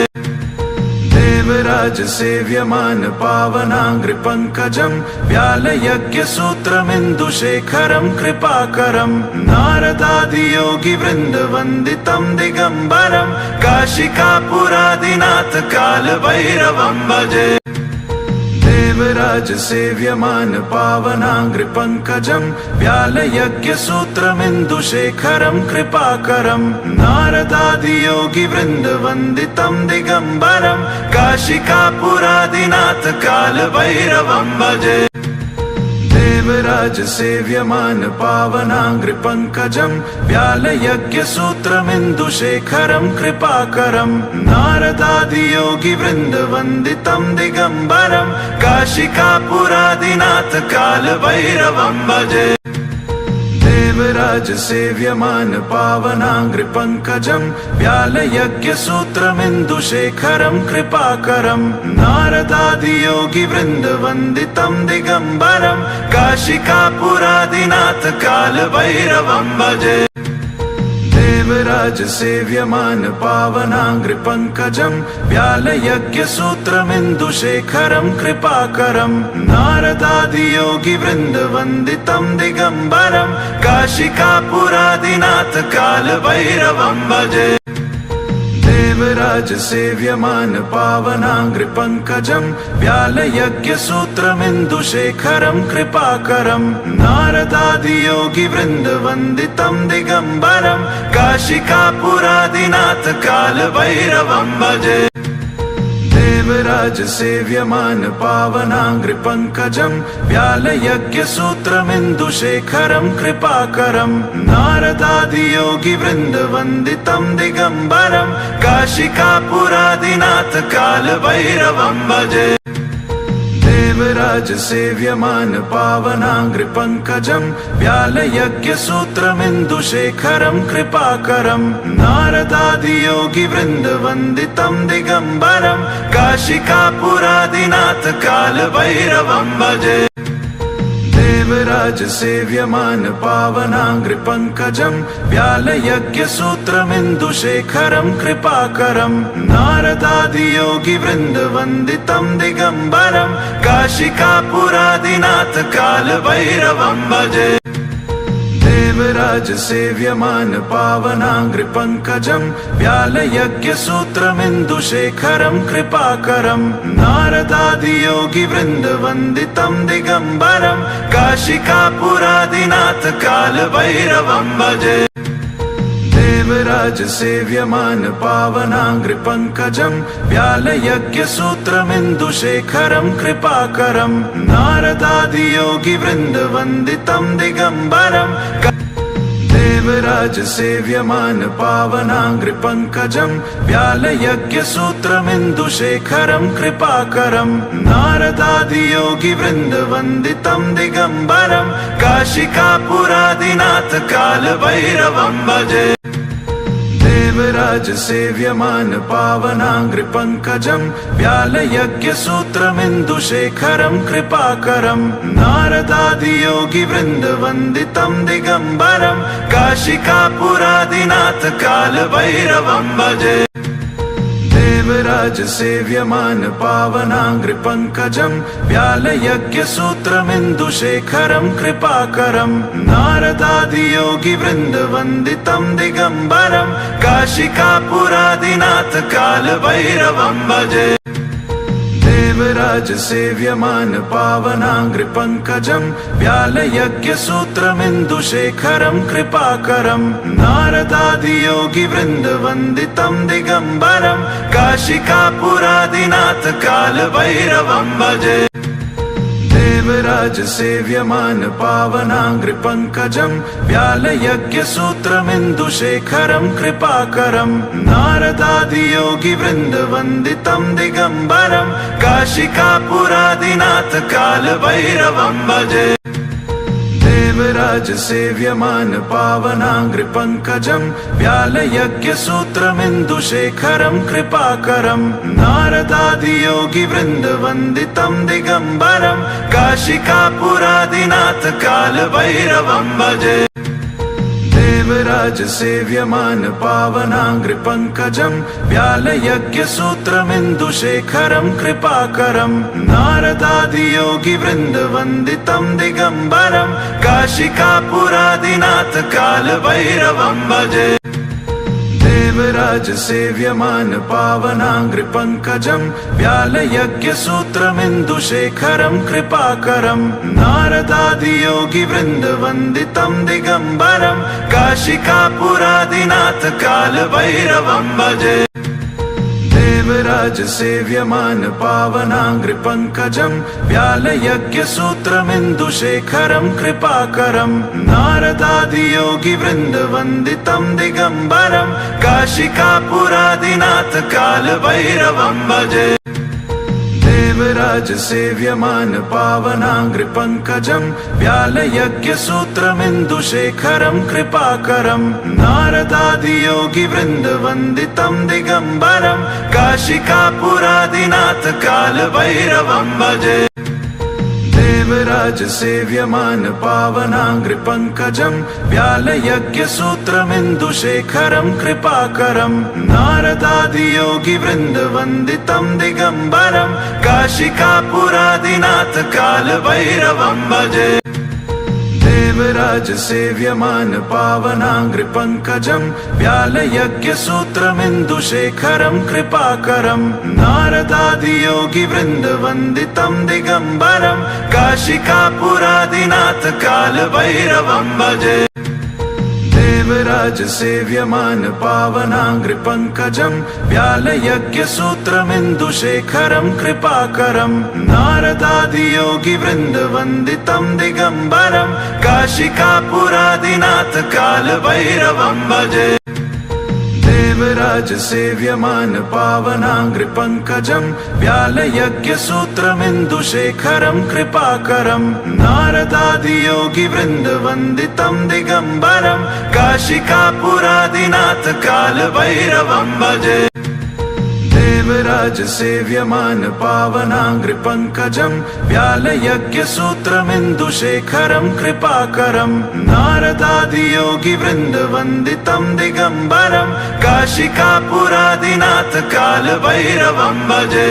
देवराज सेव्यमान पावनाङ्घ्रिपङ्कजं व्यालयज्ञसूत्रमिन्दुशेखरं कृपाकरं नारदादियोगिवृन्दवन्दितं दिगम्बरं काशिकापुरादिनाथ कालभैरवं भजे। देवराज सेव्यमान पावनाङ्घ्रिपङ्कजं व्यालयज्ञसूत्रमिन्दुशेखरं कृपाकरं नारदादियोगिवृन्दवन्दितं दिगम्बरं काशिकापुरादिनाथ कालभैरवं भजे। देवराज सेव्यमान पावनाङ्घ्रिपङ्कजं व्यालयज्ञसूत्रमिन्दुशेखरं कृपाकरं नारदादियोगिवृन्दवन्दितं दिगम्बरं काशिकापुरादिनाथ कालभैरवं भजे। देवराज सेव्यमान पावनाङ्घ्रिपङ्कजं व्यालयज्ञसूत्रमिन्दुशेखरं कृपाकरं नारदादियोगिवृन्दवन्दितं दिगम्बरं काशिकापुरादिनाथ कालभैरवं भजे। देवराज सेव्यमान पावनाङ्घ्रिपङ्कजं व्यालयज्ञसूत्रमिन्दुशेखरं कृपाकरं नारदादियोगिवृन्दवन्दितं दिगम्बरं काशिकापुरादिनाथ कालभैरवं भजे। देवराज सेव्यमान पावनाङ्घ्रिपङ्कजं व्यालयज्ञसूत्रमिन्दुशेखरं कृपाकरं नारदादियोगिवृन्दवन्दितं दिगम्बरं काशिकापुरादिनाथ कालभैरवं भजे। देवराज सेव्यमान पावनाङ्घ्रिपङ्कजं व्यालयज्ञसूत्रमिन्दुशेखरं कृपाकरं नारदादियोगिवृन्दवन्दितं दिगम्बरं काशिकापुरादिनाथ कालभैरवं भजे। देवराज सेव्यमान पावनाङ्घ्रिपङ्कजं व्यालयज्ञसूत्रमिन्दुशेखरं कृपाकरं नारदादियोगिवृन्दवन्दितं दिगम्बरं काशिकापुरादिनाथ कालभैरवं भजे। देवराज सेव्यमान पावनाङ्घ्रिपङ्कजं व्यालयज्ञसूत्रमिन्दुशेखरं कृपाकरं नारदादियोगिवृन्दवन्दितं दिगम्बरं काशिकापुरादिनाथ कालभैरवं भजे। देवराज सेव्यमान पावनाङ्घ्रिपङ्कजं व्यालयज्ञसूत्रमिन्दुशेखरं कृपाकरं नारदादियोगिवृन्दवन्दितं दिगम्बरं काशिकापुरादिनाथ कालभैरवं भजे। देवराज सेव्यमान पावनाङ्घ्रिपङ्कजं व्यालयज्ञसूत्रमिन्दुशेखरं कृपाकरं नारदादियोगिवृन्दवन्दितं दिगम्बरं देवराज सेव्यमान पावनाङ्घ्रिपङ्कजं व्यालयज्ञसूत्रमिन्दुशेखरं कृपाकरं नारदादियोगिवृन्दवन्दितं दिगम्बरं काशिकापुरादिनाथ कालभैरवं भजे। देवराज सेव्यमान पावनाङ्घ्रिपङ्कजं व्यालयज्ञसूत्रमिन्दुशेखरं कृपाकरं नारदादियोगिवृन्दवन्दितं दिगम्बरं काशिकापुरादिनाथ कालभैरवं भजे। देवराज सेव्यमान पावनाङ्घ्रिपङ्कजं व्यालयज्ञसूत्रमिन्दुशेखरं कृपाकरं नारदादियोगिवृन्दवन्दितं दिगम्बरं काशिकापुरादिनाथ कालभैरवं भजे। देवराज सेव्यमान पावनाङ्घ्रिपङ्कजं व्यालयज्ञसूत्रमिन्दुशेखरं कृपाकरं नारदादियोगिवृन्दवन्दितं दिगम्बरं काशिकापुरादिनाथ कालभैरवं भजे। देवराज सेव्यमान पावनाङ्घ्रिपङ्कजं व्यालयज्ञसूत्रमिन्दुशेखरं कृपाकरं नारदादियोगिवृन्दवन्दितं दिगम्बरं काशिकापुरादिनाथ कालभैरवं भजे। देवराज सेव्यमान पावनाङ्घ्रिपङ्कजं व्यालयज्ञसूत्रमिन्दुशेखरं कृपाकरं नारदादियोगिवृन्दवन्दितं दिगम्बरं काशिकापुरादिनाथ कालभैरवं भजे। देवराज सेव्यमान पावनाङ्घ्रिपङ्कजं व्यालयज्ञसूत्रमिन्दुशेखरं कृपाकरं नारदादियोगिवृन्दवन्दितं दिगम्बरं काशिकापुरादिनाथ कालभैरवं भजे। देवराज सेव्यमान पावनाङ्घ्रिपङ्कजं व्यालयज्ञसूत्रमिन्दुशेखरं कृपाकरं नारदादियोगिवृन्दवन्दितं दिगम्बरं काशिकापुरादिनाथ कालभैरवं भजे। देवराज सेव्यमान पावनाङ्घ्रिपङ्कजं व्यालयज्ञसूत्रमिन्दुशेखरं कृपाकरं नारदादियोगिवृन्दवन्दितं दिगम्बरं काशिकापुरादिनाथ कालभैरवं भजे। देवराज सेव्यमान पावनाङ्घ्रिपङ्कजं व्यालयज्ञसूत्रमिन्दुशेखरं कृपाकरं नारदादियोगिवृन्दवन्दितं दिगम्बरं काशिकापुरादिनाथ कालभैरवं भजे। देवराज सेव्यमान पावनाङ्घ्रिपङ्कजं व्यालयज्ञसूत्रमिन्दुशेखरं कृपाकरं नारदादियोगिवृन्दवन्दितं दिगम्बरं काशिकापुरादिनाथ कालभैरवं भजे। देवराज सेव्यमान पावनाङ्घ्रिपङ्कजं व्यालयज्ञसूत्रमिन्दुशेखरं कृपाकरं नारदादियोगिवृन्दवन्दितं दिगम्बरं काशिकापुरादिनाथ कालभैरवं भजे। देवराज सेव्यमान पावनाङ्घ्रिपङ्कजं व्यालयज्ञसूत्रमिन्दुशेखरं कृपाकरं नारदादियोगिवृन्दवन्दितं दिगम्बरं काशिकापुरादिनाथ कालभैरवं भजे। देवराज सेव्यमान पावनाङ्घ्रिपङ्कजं व्यालयज्ञसूत्रमिन्दुशेखरं कृपाकरं नारदादियोगिवृन्दवन्दितं दिगम्बरं काशिकापुरादिनाथ कालभैरवं भजे। देवराज सेव्यमान पावनाङ्घ्रिपङ्कजं व्यालयज्ञसूत्रमिन्दुशेखरं कृपाकरं नारदादियोगिवृन्दवन्दितं दिगम्बरं काशिकापुरादिनाथ कालभैरवं भजे।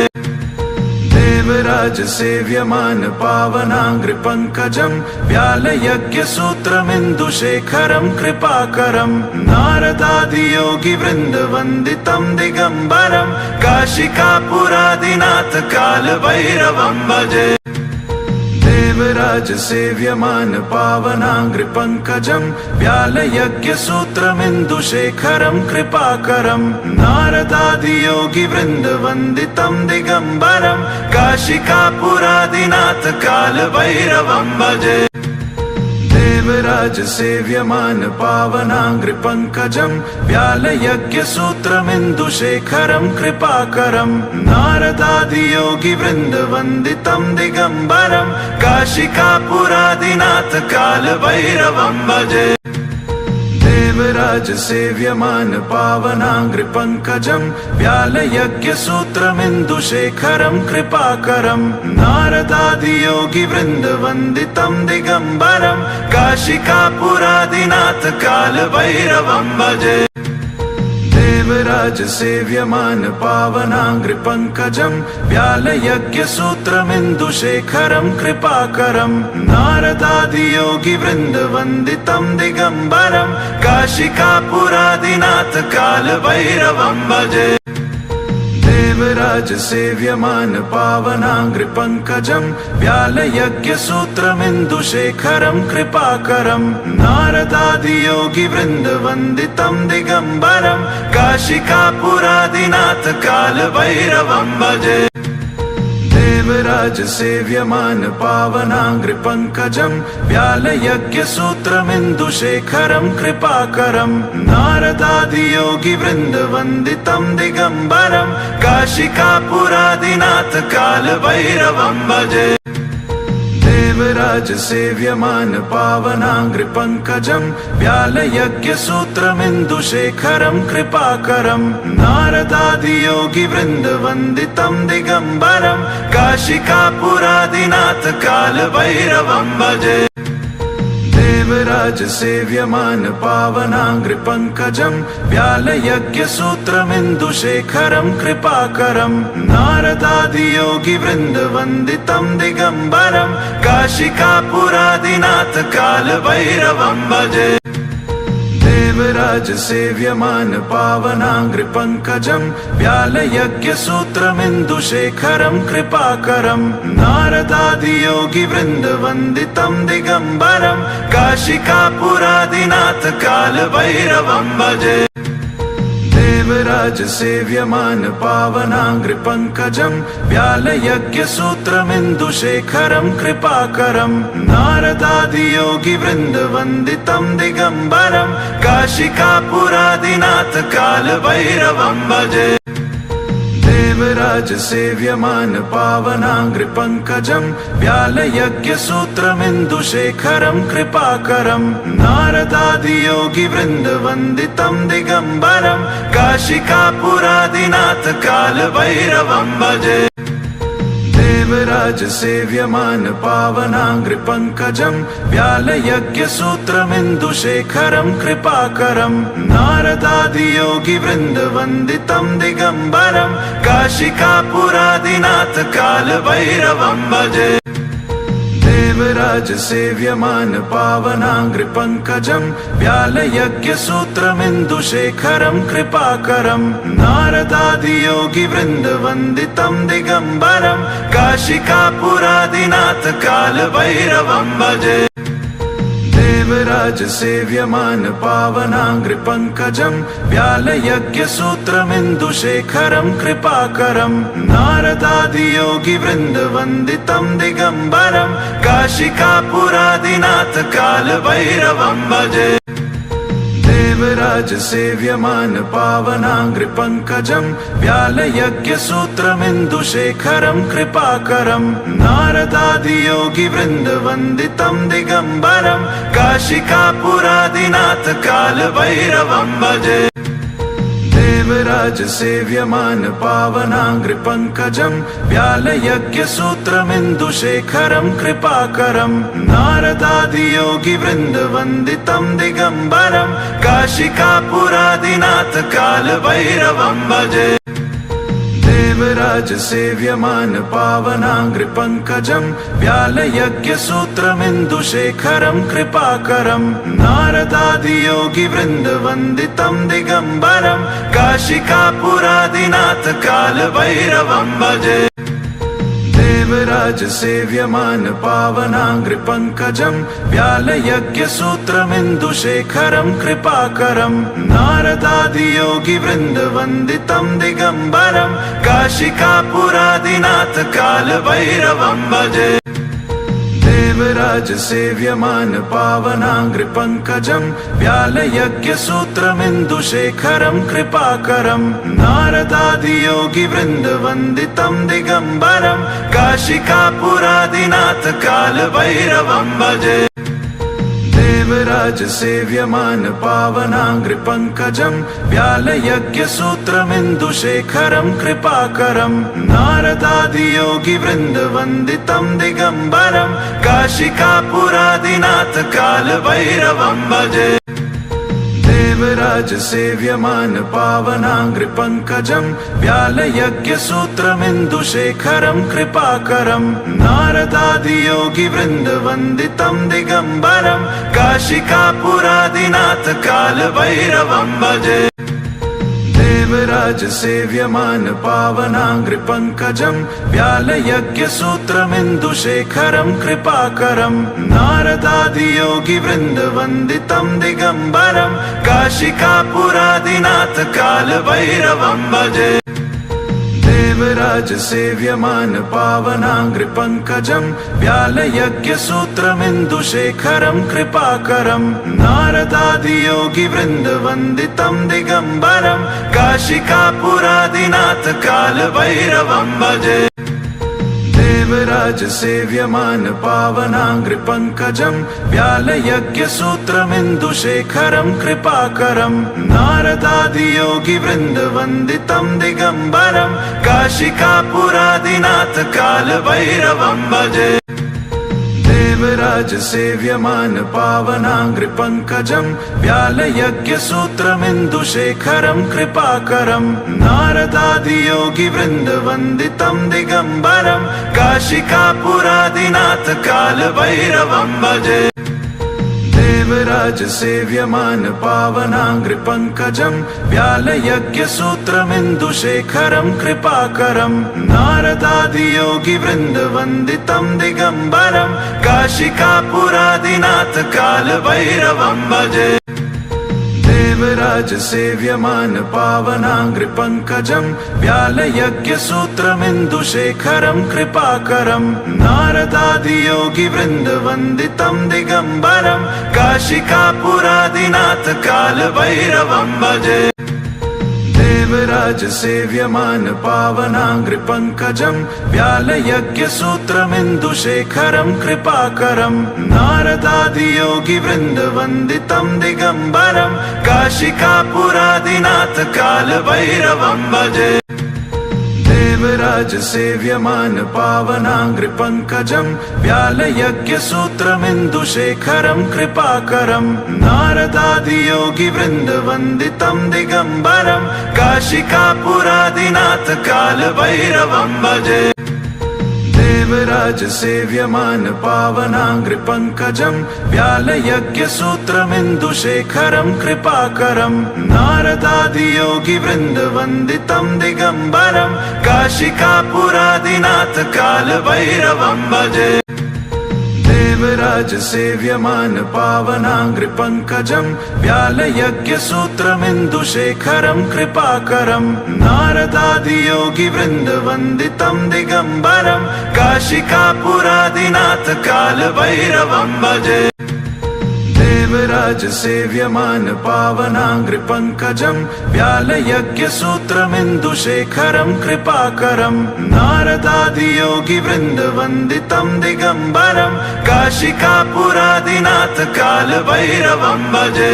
देवराज सेव्यमान पावनाङ्घ्रिपङ्कजं व्यालयज्ञसूत्रमिन्दुशेखरं कृपाकरं नारदादियोगिवृन्दवन्दितं दिगम्बरं काशिकापुरादिनाथ कालभैरवं भजे। देवराज सेव्यमान पावनाङ्घ्रिपङ्कजं व्यालयज्ञसूत्रमिन्दुशेखरं कृपाकरं नारदादियोगिवृन्दवन्दितं दिगम्बरं काशिकापुरादिनाथ कालभैरवं भजे। देवराज सेव्यमान पावनाङ्घ्रिपङ्कजं व्यालयज्ञसूत्रमिन्दुशेखरं कृपाकरं नारदादियोगिवृन्दवन्दितं दिगम्बरं काशिकापुरादिनाथ कालभैरवं भजे। देवराज सेव्यमान पावनाङ्घ्रिपङ्कजं व्यालयज्ञसूत्रमिन्दुशेखरं कृपाकरं नारदादियोगिवृन्दवन्दितं दिगम्बरं काशिकापुरादिनाथ कालभैरवं भजे। देवराज सेव्यमान पावनाङ्घ्रिपङ्कजं व्यालयज्ञसूत्रमिन्दुशेखरं कृपाकरं नारदादियोगिवृन्दवन्दितं दिगम्बरं काशिकापुरादिनाथ कालभैरवं भजे। देवराज सेव्यमान पावनाङ्घ्रिपङ्कजं व्यालयज्ञसूत्रमिन्दुशेखरं कृपाकरं नारदादियोगिवृन्दवन्दितं दिगम्बरं काशिकापुरादिनाथ कालभैरवं भजे। देवराज सेव्यमान पावनाङ्घ्रिपङ्कजं व्यालयज्ञसूत्रमिन्दुशेखरं कृपाकरं नारदादियोगिवृन्दवन्दितं दिगम्बरं काशिकापुरादिनाथ कालभैरवं भजे। देवराज सेव्यमान पावनाङ्घ्रिपङ्कजं व्यालयज्ञसूत्रमिन्दुशेखरं कृपाकरं नारदादियोगिवृन्दवन्दितं दिगम्बरं काशिकापुरादिनाथ कालभैरवं भजे। देवराज सेव्यमान पावनाङ्घ्रिपङ्कजं व्यालयज्ञसूत्रमिन्दुशेखरं कृपाकरं नारदादियोगिवृन्दवन्दितं दिगम्बरं काशिकापुरादिनाथ कालभैरवं भजे। देवराज सेव्यमान पावनाङ्घ्रिपङ्कजं व्यालयज्ञसूत्रमिन्दुशेखरं कृपाकरं नारदादियोगिवृन्दवन्दितं दिगम्बरं काशिकापुरादिनाथ कालभैरवं भजे। देवराज सेव्यमान पावनाङ्घ्रिपङ्कजं व्यालयज्ञसूत्रमिन्दुशेखरं कृपाकरं नारदादियोगिवृन्दवन्दितं दिगम्बरं काशिकापुरादिनाथ कालभैरवं भजे। देवराज सेव्यमान पावनाङ्घ्रिपङ्कजं व्यालयज्ञसूत्रमिन्दुशेखरं कृपाकरं नारदादियोगिवृन्दवन्दितं दिगम्बरं काशिकापुरादिनाथ कालभैरवं भजे। देवराज सेव्यमान पावनाङ्घ्रिपङ्कजम् व्यालयज्ञसूत्रमिन्दुशेखरम् कृपाकरम् नारदादियोगिवृन्दवन्दितम् दिगम्बरम् काशिकापुरादिनाथ कालभैरवम् भजे देवराज सेव्यमान पावनाङ्घ्रिपङ्कजम् व्यालयज्ञसूत्रमिन्दुशेखरम् कृपाकरम् नारदादियोगिवृन्दवन्दितम् दिगम्बरम् काशिकापुरादिनाथ कालभैरवम् भजे देवराज सेव्यमान पावनाङ्घ्रिपङ्कजम् व्यालयज्ञसूत्रमिन्दुशेखरम् कृपाकरम् नारदादियोगिवृन्दवन्दितम् दिगम्बरम् काशिकापुरादिनाथ कालभैरवम् भजे देवराज सेव्यमान पावनाङ्घ्रिपङ्कजम् व्यालयज्ञसूत्रमिन्दुशेखरम् कृपाकरम् नारदादियोगिवृन्दवन्दितम् दिगम्बरम् काशिकापुरादिनाथ कालभैरवम् भजे देवराज सेव्यमान पावनाङ्घ्रिपङ्कजम् व्यालयज्ञसूत्रमिन्दुशेखरम् कृपाकरम् नारदादियोगिवृन्दवन्दितम् दिगम्बरम् काशिकापुरादिनाथ कालभैरवम् भजे देवराज सेव्यमान पावनाङ्घ्रिपङ्कजम् व्यालयज्ञसूत्रमिन्दुशेखरम् कृपाकरम् नारदादियोगिवृन्दवन्दितम् दिगम्बरम् काशिकापुरादिनाथ कालभैरवम् भजे देवराज सेव्यमान पावनाङ्घ्रिपङ्कजम् व्यालयज्ञसूत्रमिन्दुशेखरम् कृपाकरम् नारदादियोगिवृन्दवन्दितम् दिगम्बरम् काशिकापुरादिनाथ कालभैरवम् भजे देवराज सेव्यमान पावनाङ्घ्रिपङ्कजम् व्यालयज्ञसूत्रमिन्दुशेखरम् कृपाकरम् नारदादियोगिवृन्दवन्दितम् दिगम्बरम् काशिकापुरादिनाथ कालभैरवम् भजे देवराज सेव्यमान पावनाङ्घ्रिपङ्कजम् व्यालयज्ञसूत्रमिन्दुशेखरम् कृपाकरम् नारदादियोगिवृन्दवन्दितम् दिगम्बरम् काशिकापुरादिनाथ कालभैरवम् भजे देवराज सेव्यमान पावनाङ्घ्रिपङ्कजम् व्यालयज्ञसूत्रमिन्दुशेखरम् कृपाकरम् नारदादियोगिवृन्दवन्दितम् दिगम्बरम् काशिकापुरादिनाथ कालभैरवम् भजे देवराज सेव्यमान पावनाङ्घ्रिपङ्कजम् व्यालयज्ञसूत्रमिन्दुशेखरम् कृपाकरम् नारदादियोगिवृन्दवन्दितम् दिगम्बरम् काशिकापुरादिनाथ कालभैरवम् भजे देवराज सेव्यमान पावनाङ्घ्रिपङ्कजम् व्यालयज्ञसूत्रमिन्दुशेखरम् कृपाकरम् नारदादियोगिवृन्दवन्दितम् दिगम्बरम् काशिकापुरादिनाथ कालभैरवम् भजे देवराज सेव्यमान पावनाङ्घ्रिपङ्कजम् व्यालयज्ञसूत्रमिन्दुशेखरम् कृपाकरम् नारदादियोगिवृन्दवन्दितम् दिगम्बरम् काशिकापुरादिनाथ कालभैरवम् भजे देवराज सेव्यमान पावनाङ्घ्रिपङ्कजम् व्यालयज्ञसूत्रमिन्दुशेखरम् कृपाकरम् नारदादियोगिवृन्दवन्दितम् दिगम्बरम् काशिकापुरादिनाथ कालभैरवम् भजे देवराज सेव्यमान पावनाङ्घ्रिपङ्कजम् व्यालयज्ञसूत्रमिन्दुशेखरम् कृपाकरम् नारदादियोगिवृन्दवन्दितम् दिगम्बरम् काशिकापुरादिनाथ कालभैरवम् भजे देवराज सेव्यमान पावनाङ्घ्रिपङ्कजम् व्यालयज्ञसूत्रमिन्दुशेखरम् कृपाकरम् नारदादियोगिवृन्दवन्दितम् दिगम्बरम् काशिकापुरादिनाथ कालभैरवम् भजे देवराज सेव्यमान पावनाङ्घ्रिपङ्कजम् व्यालयज्ञसूत्रमिन्दुशेखरम् कृपाकरम् नारदादियोगिवृन्दवन्दितम् दिगम्बरम् काशिकापुरादिनाथ कालभैरवम् भजे देवराज सेव्यमान पावनाङ्घ्रिपङ्कजम् व्यालयज्ञसूत्रमिन्दुशेखरम् कृपाकरम् नारदादियोगिवृन्दवन्दितम् दिगम्बरम् काशिकापुरादिनाथ कालभैरवम् भजे देवराज सेव्यमान पावनाङ्घ्रिपङ्कजम् व्यालयज्ञसूत्रमिन्दुशेखरम् कृपाकरम् नारदादियोगिवृन्दवन्दितम् दिगम्बरम् काशिकापुरादिनाथ कालभैरवम् भजे देवराज सेव्यमान पावनाङ्घ्रिपङ्कजम् व्यालयज्ञसूत्रमिन्दुशेखरम् कृपाकरम् नारदादियोगिवृन्दवन्दितम् दिगम्बरम् काशिकापुरादिनाथ कालभैरवम् भजे देवराज सेव्यमान पावनाङ्घ्रिपङ्कजम् व्यालयज्ञसूत्रमिन्दुशेखरम् कृपाकरम् नारदादियोगिवृन्दवन्दितम् दिगम्बरम् काशिकापुरादिनाथ कालभैरवम् भजे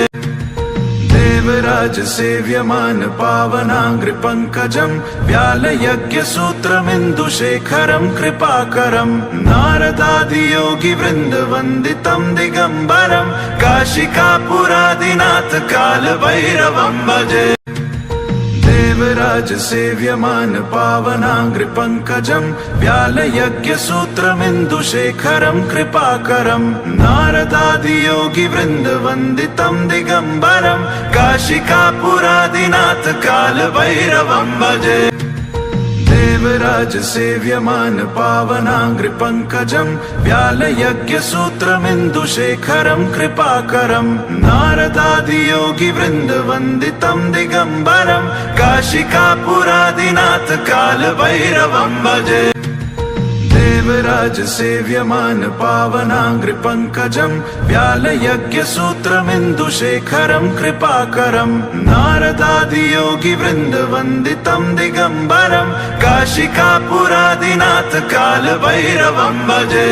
देवराज सेव्यमान पावनाङ्घ्रिपङ्कजम् व्यालयज्ञसूत्रमिन्दुशेखरम् कृपाकरम् नारदादियोगिवृन्दवन्दितम् दिगम्बरम् काशिकापुरादिनाथ कालभैरवम् भजे देवराज सेव्यमान पावनाङ्घ्रिपङ्कजम् व्यालयज्ञसूत्रमिन्दुशेखरम् कृपाकरम् नारदादियोगिवृन्दवन्दितम् दिगम्बरम् काशिकापुरादिनाथ कालभैरवम् भजे देवराज सेव्यमान पावनाङ्घ्रिपङ्कजम् व्यालयज्ञसूत्रमिन्दुशेखरम् कृपाकरम् नारदादियोगिवृन्दवन्दितम् दिगम्बरम् काशिकापुरादिनाथ कालभैरवम् भजे देवराज सेव्यमान पावनाङ्घ्रिपङ्कजम् व्यालयज्ञसूत्रमिन्दुशेखरम् कृपाकरम् नारदादियोगिवृन्दवन्दितम् दिगम्बरम् काशिकापुरादिनाथ कालभैरवम् भजे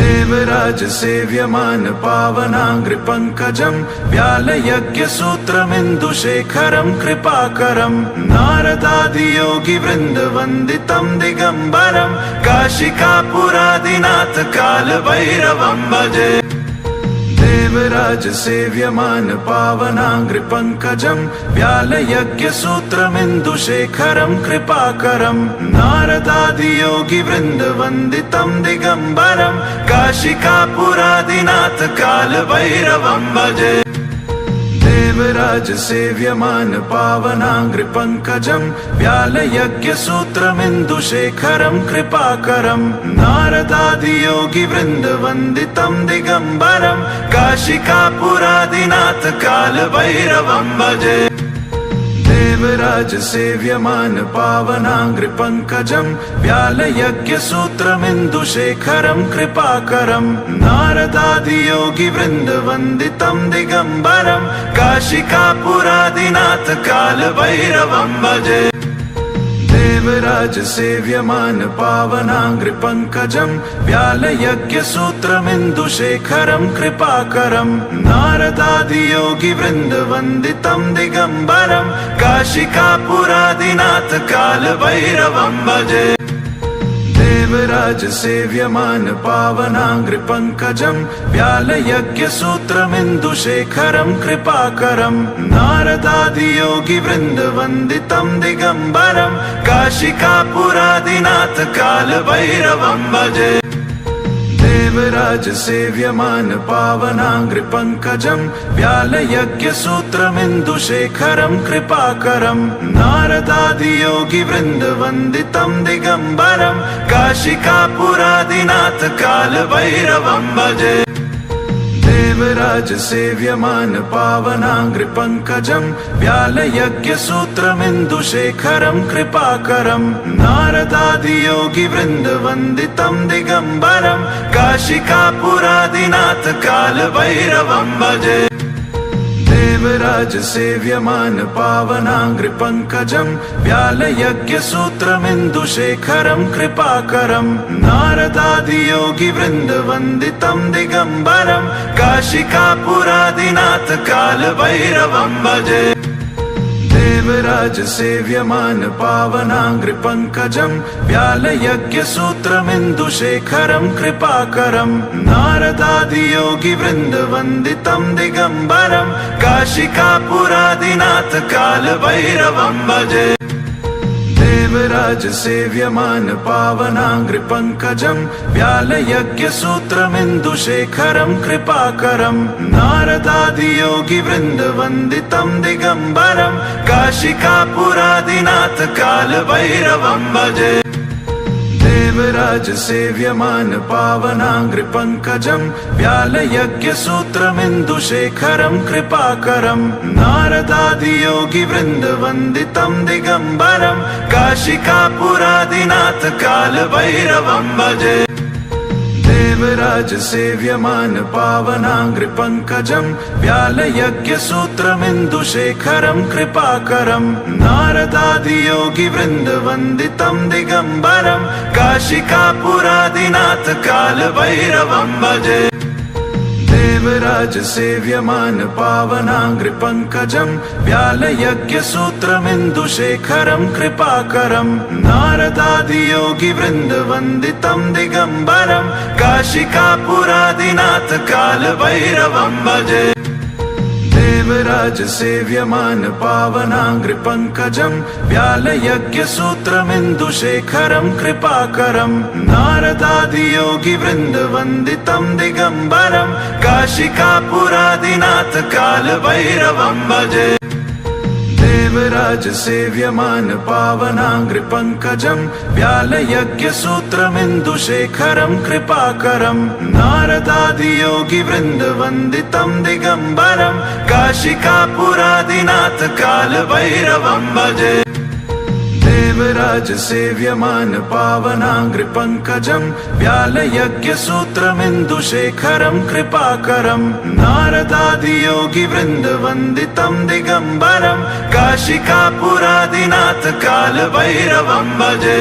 देवराज सेव्यमान पावनाङ्घ्रिपङ्कजम् व्यालयज्ञसूत्रमिन्दुशेखरम् कृपाकरम् नारदादियोगिवृन्दवन्दितम् दिगम्बरम् काशिकापुरादिनाथ कालभैरवम् भजे देवराज सेव्यमान पावनाङ्घ्रिपङ्कजम् व्यालयज्ञसूत्रमिन्दुशेखरम् कृपाकरम् नारदादियोगिवृन्दवन्दितम् दिगम्बरम् काशिकापुरादिनाथ कालभैरवम् भजे देवराज सेव्यमान पावनाङ्घ्रिपङ्कजम् व्यालयज्ञसूत्रमिन्दुशेखरम् कृपाकरम् नारदादियोगिवृन्दवन्दितम् दिगम्बरम् काशिकापुरादिनाथ कालभैरवम् भजे देवराज सेव्यमान पावनाङ्घ्रिपङ्कजम् व्यालयज्ञसूत्रमिन्दुशेखरम् कृपाकरम् नारदादियोगिवृन्दवन्दितम् दिगम्बरम् काशिकापुरादिनाथ कालभैरवम् भजे देवराज सेव्यमान पावनाङ्घ्रिपङ्कजम् व्यालयज्ञसूत्रमिन्दुशेखरम् कृपाकरम् नारदादियोगिवृन्दवन्दितम् दिगम्बरम् काशिकापुरादिनाथ कालभैरवम् भजे देवराज सेव्यमान पावनाङ्घ्रिपङ्कजम् व्यालयज्ञसूत्रमिन्दुशेखरम् कृपाकरम् नारदादियोगिवृन्दवन्दितम् दिगम्बरम् काशिकापुरादिनाथ कालभैरवम् भजे देवराज सेव्यमान पावनाङ्घ्रिपङ्कजम् व्यालयज्ञसूत्रमिन्दुशेखरम् कृपाकरम् नारदादियोगिवृन्दवन्दितम् दिगम्बरम् काशिकापुरादिनाथ कालभैरवम् भजे देवराज सेव्यमान पावनाङ्घ्रिपङ्कजम् व्यालयज्ञसूत्रमिन्दुशेखरम् कृपाकरम् नारदादियोगिवृन्दवन्दितम् दिगम्बरम् काशिकापुरादिनाथ कालभैरवम् भजे देवराज सेव्यमान पावनाङ्घ्रिपङ्कजम् व्यालयज्ञसूत्रमिन्दुशेखरम् कृपाकरम् नारदादियोगिवृन्दवन्दितम् दिगम्बरम् काशिकापुरादिनाथ कालभैरवम् भजे देवराज सेव्यमान पावनाङ्घ्रिपङ्कजं व्यालयज्ञसूत्रमिन्दुशेखरं कृपाकरं नारदादियोगिवृन्दवन्दितं दिगम्बरं काशिकापुरादिनाथ कालभैरवं भजे। देवराज सेव्यमान पावनाङ्घ्रिपङ्कजं व्यालयज्ञसूत्रमिन्दुशेखरं कृपाकरं नारदादियोगिवृन्दवन्दितं दिगम्बरं काशिकापुरादिनाथ कालभैरवं भजे। देवराज सेव्यमान पावनाङ्घ्रिपङ्कजं व्यालयज्ञसूत्रमिन्दुशेखरं कृपाकरं नारदादियोगिवृन्दवन्दितं दिगम्बरं काशिकापुरादिनाथ कालभैरवं भजे। देवराज सेव्यमान पावनाङ्घ्रिपङ्कजं व्यालयज्ञसूत्रमिन्दुशेखरं कृपाकरं नारदादियोगिवृन्दवन्दितं दिगम्बरं काशिकापुरादिनाथ कालभैरवं भजे। देवराज सेव्यमान पावनाङ्घ्रिपङ्कजं व्यालयज्ञसूत्रमिन्दुशेखरं कृपाकरं नारदादियोगिवृन्दवन्दितं दिगम्बरं काशिकापुरादिनाथ कालभैरवं भजे। देवराज सेव्यमान पावनाङ्घ्रिपङ्कजं व्यालयज्ञसूत्रमिन्दुशेखरं कृपाकरं नारदादियोगिवृन्दवन्दितं दिगम्बरं काशिकापुरादिनाथ कालभैरवं भजे। देवराज सेव्यमान पावनाङ्घ्रिपङ्कजं व्यालयज्ञसूत्रमिन्दुशेखरं कृपाकरं नारदादियोगिवृन्दवन्दितं दिगम्बरं काशिकापुरादिनाथ कालभैरवं भजे। देवराज सेव्यमान पावनाङ्घ्रिपङ्कजं व्यालयज्ञसूत्रमिन्दुशेखरं कृपाकरं नारदादियोगिवृन्दवन्दितं दिगम्बरं काशिकापुरादिनाथ कालभैरवं भजे।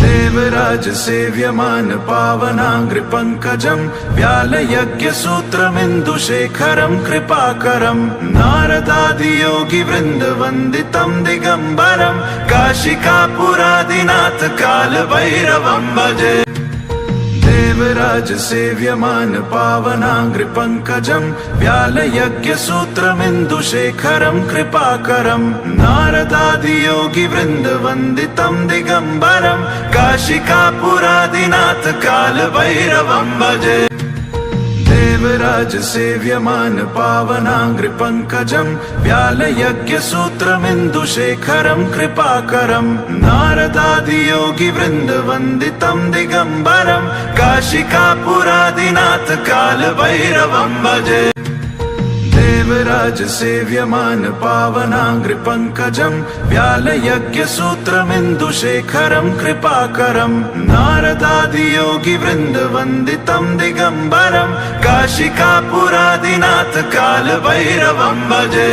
देवराज सेव्यमान पावनाङ्घ्रिपङ्कजं व्यालयज्ञसूत्रमिन्दुशेखरं कृपाकरं नारदादियोगिवृन्दवन्दितं दिगम्बरं काशिकापुरादिनाथ कालभैरवं भजे। देवराज सेव्यमान पावनाङ्घ्रिपङ्कजं व्यालयज्ञसूत्रमिन्दुशेखरं कृपाकरं नारदादियोगिवृन्दवन्दितं दिगम्बरं काशिकापुरादिनाथ कालभैरवं भजे। देवराज सेव्यमान पावनाङ्घ्रिपङ्कजं व्यालयज्ञसूत्रमिन्दुशेखरं कृपाकरं नारदादियोगिवृन्दवन्दितं दिगम्बरं काशिकापुरादिनाथ कालभैरवं भजे। देवराज सेव्यमान पावनाङ्घ्रिपङ्कजं व्यालयज्ञसूत्रमिन्दुशेखरं कृपाकरं नारदादियोगिवृन्दवन्दितं दिगम्बरं काशिकापुरादिनाथ कालभैरवं भजे।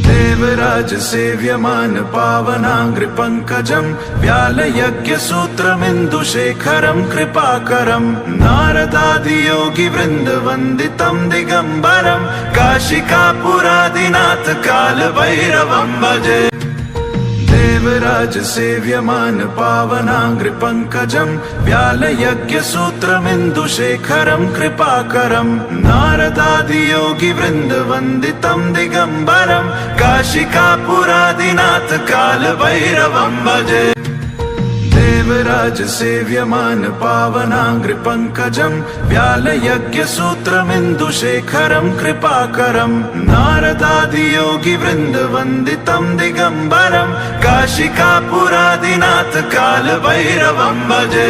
देवराज सेव्यमान पावनाङ्घ्रिपङ्कजं व्यालयज्ञसूत्रमिन्दुशेखरं कृपाकरं नारदादियोगिवृन्दवन्दितं दिगम्बरं काशिकापुरादिनाथ कालभैरवं भजे। देवराज सेव्यमान पावनाङ्घ्रिपङ्कजं व्यालयज्ञसूत्रमिन्दुशेखरं कृपाकरं नारदादियोगिवृन्दवन्दितं दिगम्बरं काशिकापुरादिनाथ कालभैरवं भजे। देवराज सेव्यमान पावनाङ्घ्रिपङ्कजं व्यालयज्ञसूत्रमिन्दुशेखरं कृपाकरं नारदादियोगिवृन्दवन्दितं दिगम्बरं काशिकापुरादिनाथ कालभैरवं भजे।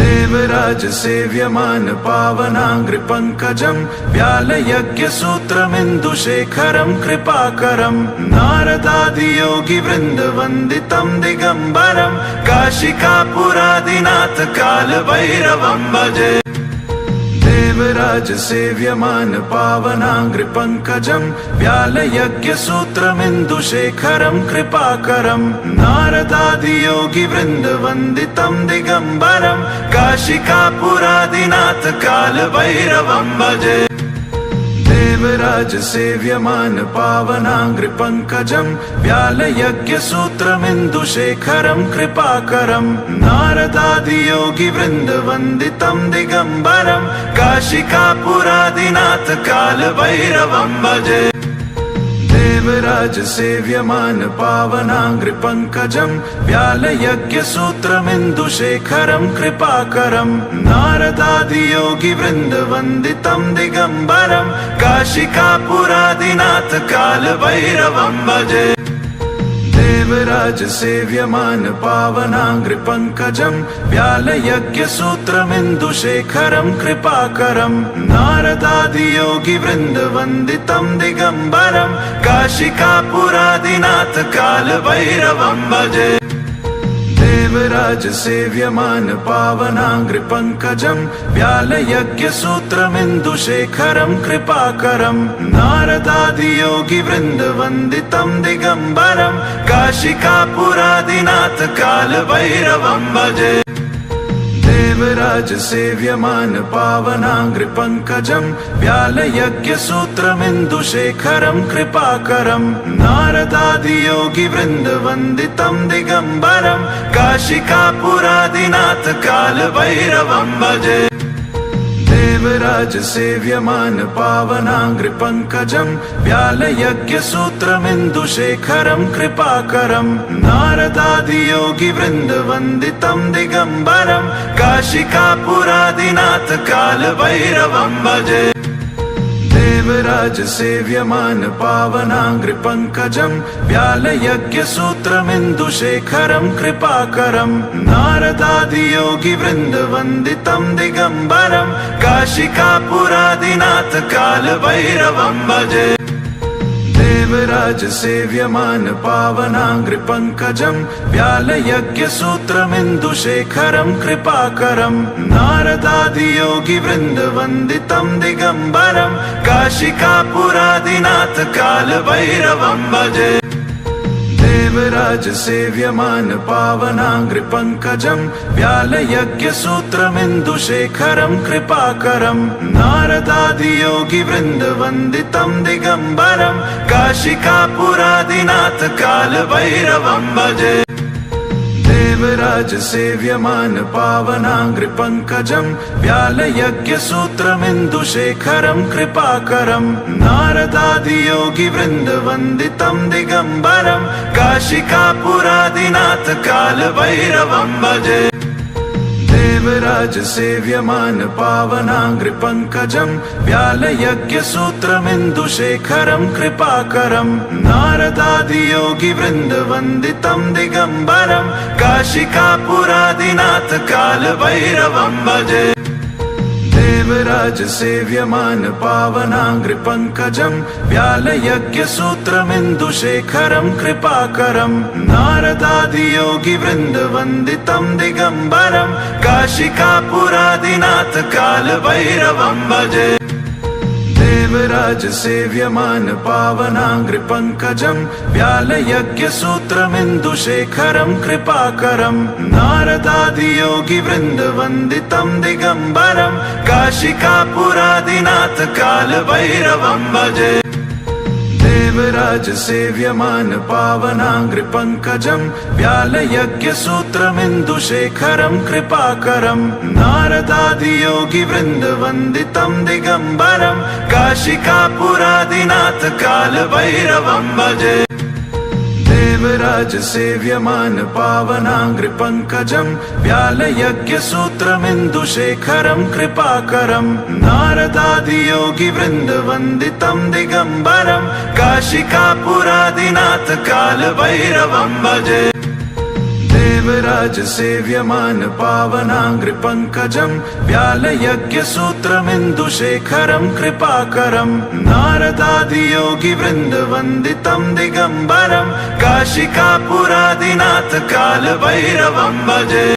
देवराज सेव्यमान पावनाङ्घ्रिपङ्कजं व्यालयज्ञसूत्रमिन्दुशेखरं कृपाकरं नारदादियोगिवृन्दवन्दितं दिगम्बरं काशिकापुरादिनाथ कालभैरवं भजे। देवराज सेव्यमान पावनाङ्घ्रिपङ्कजं व्यालयज्ञसूत्रमिन्दुशेखरं कृपाकरं नारदादियोगिवृन्दवन्दितं दिगम्बरं काशिकापुरादिनाथ कालभैरवं भजे। देवराज सेव्यमान पावनाङ्घ्रिपङ्कजं व्यालयज्ञसूत्रमिन्दुशेखरं कृपाकरं नारदादियोगिवृन्दवन्दितं दिगम्बरं काशिकापुरादिनाथ कालभैरवं भजे। देवराज सेव्यमान पावनाङ्घ्रिपङ्कजं व्यालयज्ञसूत्रमिन्दुशेखरं कृपाकरं नारदादियोगिवृन्दवन्दितं दिगम्बरं काशिकापुरादिनाथ कालभैरवं भजे। देवराज सेव्यमान पावनाङ्घ्रिपङ्कजं व्यालयज्ञसूत्रमिन्दुशेखरं कृपाकरं नारदादियोगिवृन्दवन्दितं दिगम्बरं काशिकापुरादिनाथ कालभैरवं भजे। देवराज सेव्यमान पावनाङ्घ्रिपङ्कजं व्यालयज्ञसूत्रमिन्दुशेखरं कृपाकरं नारदादियोगिवृन्दवन्दितं दिगम्बरं काशिकापुरादिनाथ कालभैरवं भजे। देवराज सेव्यमान पावनाङ्घ्रिपङ्कजं व्यालयज्ञसूत्रमिन्दुशेखरं कृपाकरं नारदादियोगिवृन्दवन्दितं दिगम्बरं काशिकापुरादिनाथ कालभैरवं भजे। देवराज सेव्यमान पावनाङ्घ्रिपङ्कजं व्यालयज्ञसूत्रमिन्दुशेखरं कृपाकरं नारदादियोगिवृन्दवन्दितं दिगम्बरं काशिकापुरादिनाथ कालभैरवं भजे। देवराज सेव्यमान पावनाङ्घ्रिपङ्कजं व्यालयज्ञसूत्रमिन्दुशेखरं कृपाकरं नारदादियोगिवृन्दवन्दितं दिगम्बरं काशिकापुरादिनाथ कालभैरवं भजे। देवराज सेव्यमान पावनाङ्घ्रिपङ्कजं व्यालयज्ञसूत्रमिन्दुशेखरं कृपाकरं नारदादियोगिवृन्दवन्दितं दिगम्बरं काशिकापुरादिनाथ कालभैरवं भजे। देवराज सेव्यमान पावनाङ्घ्रिपङ्कजं व्यालयज्ञसूत्रमिन्दुशेखरं कृपाकरं नारदादियोगिवृन्दवन्दितं दिगम्बरं काशिकापुरादिनाथ कालभैरवं भजे। देवराज सेव्यमान पावनाङ्घ्रिपङ्कजं व्यालयज्ञसूत्रमिन्दुशेखरं कृपाकरं नारदादियोगिवृन्दवन्दितं दिगम्बरं काशिकापुरादिनाथ कालभैरवं भजे। देवराज सेव्यमान पावनाङ्घ्रिपङ्कजं व्यालयज्ञसूत्रमिन्दुशेखरं कृपाकरं नारदादियोगिवृन्दवन्दितं दिगम्बरं काशिकापुरादिनाथ कालभैरवं भजे। देवराज सेव्यमान पावनाङ्घ्रिपङ्कजं व्यालयज्ञसूत्रमिन्दुशेखरं कृपाकरं नारदादियोगिवृन्दवन्दितं दिगम्बरं काशिकापुरादिनाथ कालभैरवं भजे। देवराज सेव्यमान पावनाङ्घ्रिपङ्कजं व्यालयज्ञसूत्रमिन्दुशेखरं कृपाकरं नारदादियोगिवृन्दवन्दितं दिगम्बरं काशिकापुरादिनाथ कालभैरवं भजे। देवराज सेव्यमान पावनाङ्घ्रिपङ्कजं व्यालयज्ञसूत्रमिन्दुशेखरं कृपाकरं नारदादियोगिवृन्दवन्दितं दिगम्बरं काशिकापुरादिनाथ कालभैरवं भजे। देवराज सेव्यमान पावनाङ्घ्रिपङ्कजं व्यालयज्ञसूत्रमिन्दुशेखरं कृपाकरं नारदादियोगिवृन्दवन्दितं दिगम्बरं काशिकापुरादिनाथ कालभैरवं भजे। देवराज सेव्यमान पावनाङ्घ्रिपङ्कजं व्यालयज्ञसूत्रमिन्दुशेखरं कृपाकरं नारदादियोगिवृन्दवन्दितं दिगम्बरं काशिकापुरादिनाथ कालभैरवं भजे।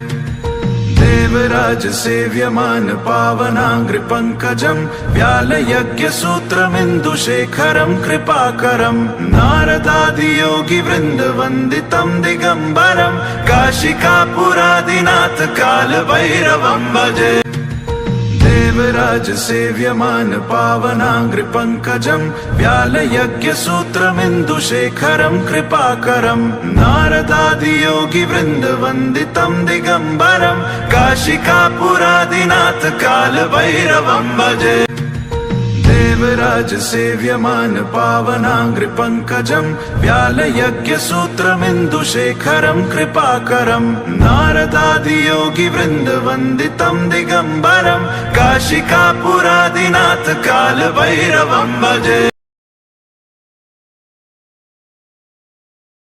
देवराज सेव्यमान पावनाङ्घ्रिपङ्कजं व्यालयज्ञसूत्रमिन्दुशेखरं कृपाकरं नारदादियोगिवृन्दवन्दितं दिगम्बरं काशिकापुरादिनाथ कालभैरवं भजे। देवराज सेव्यमान पावनाङ्घ्रिपङ्कजम् व्यालयज्ञसूत्रमिन्दुशेखरम् कृपाकरम् नारदादियोगिवृन्दवन्दितम् दिगम्बरम् काशिकापुरादिनाथ कालभैरवम् भजे देवराज सेव्यमान पावनाङ्घ्रिपङ्कजम् व्यालयज्ञसूत्रमिन्दुशेखरम् कृपाकरम् नारदादियोगिवृन्दवन्दितम् दिगम्बरम् काशिकापुरादिनाथ कालभैरवम् भजे।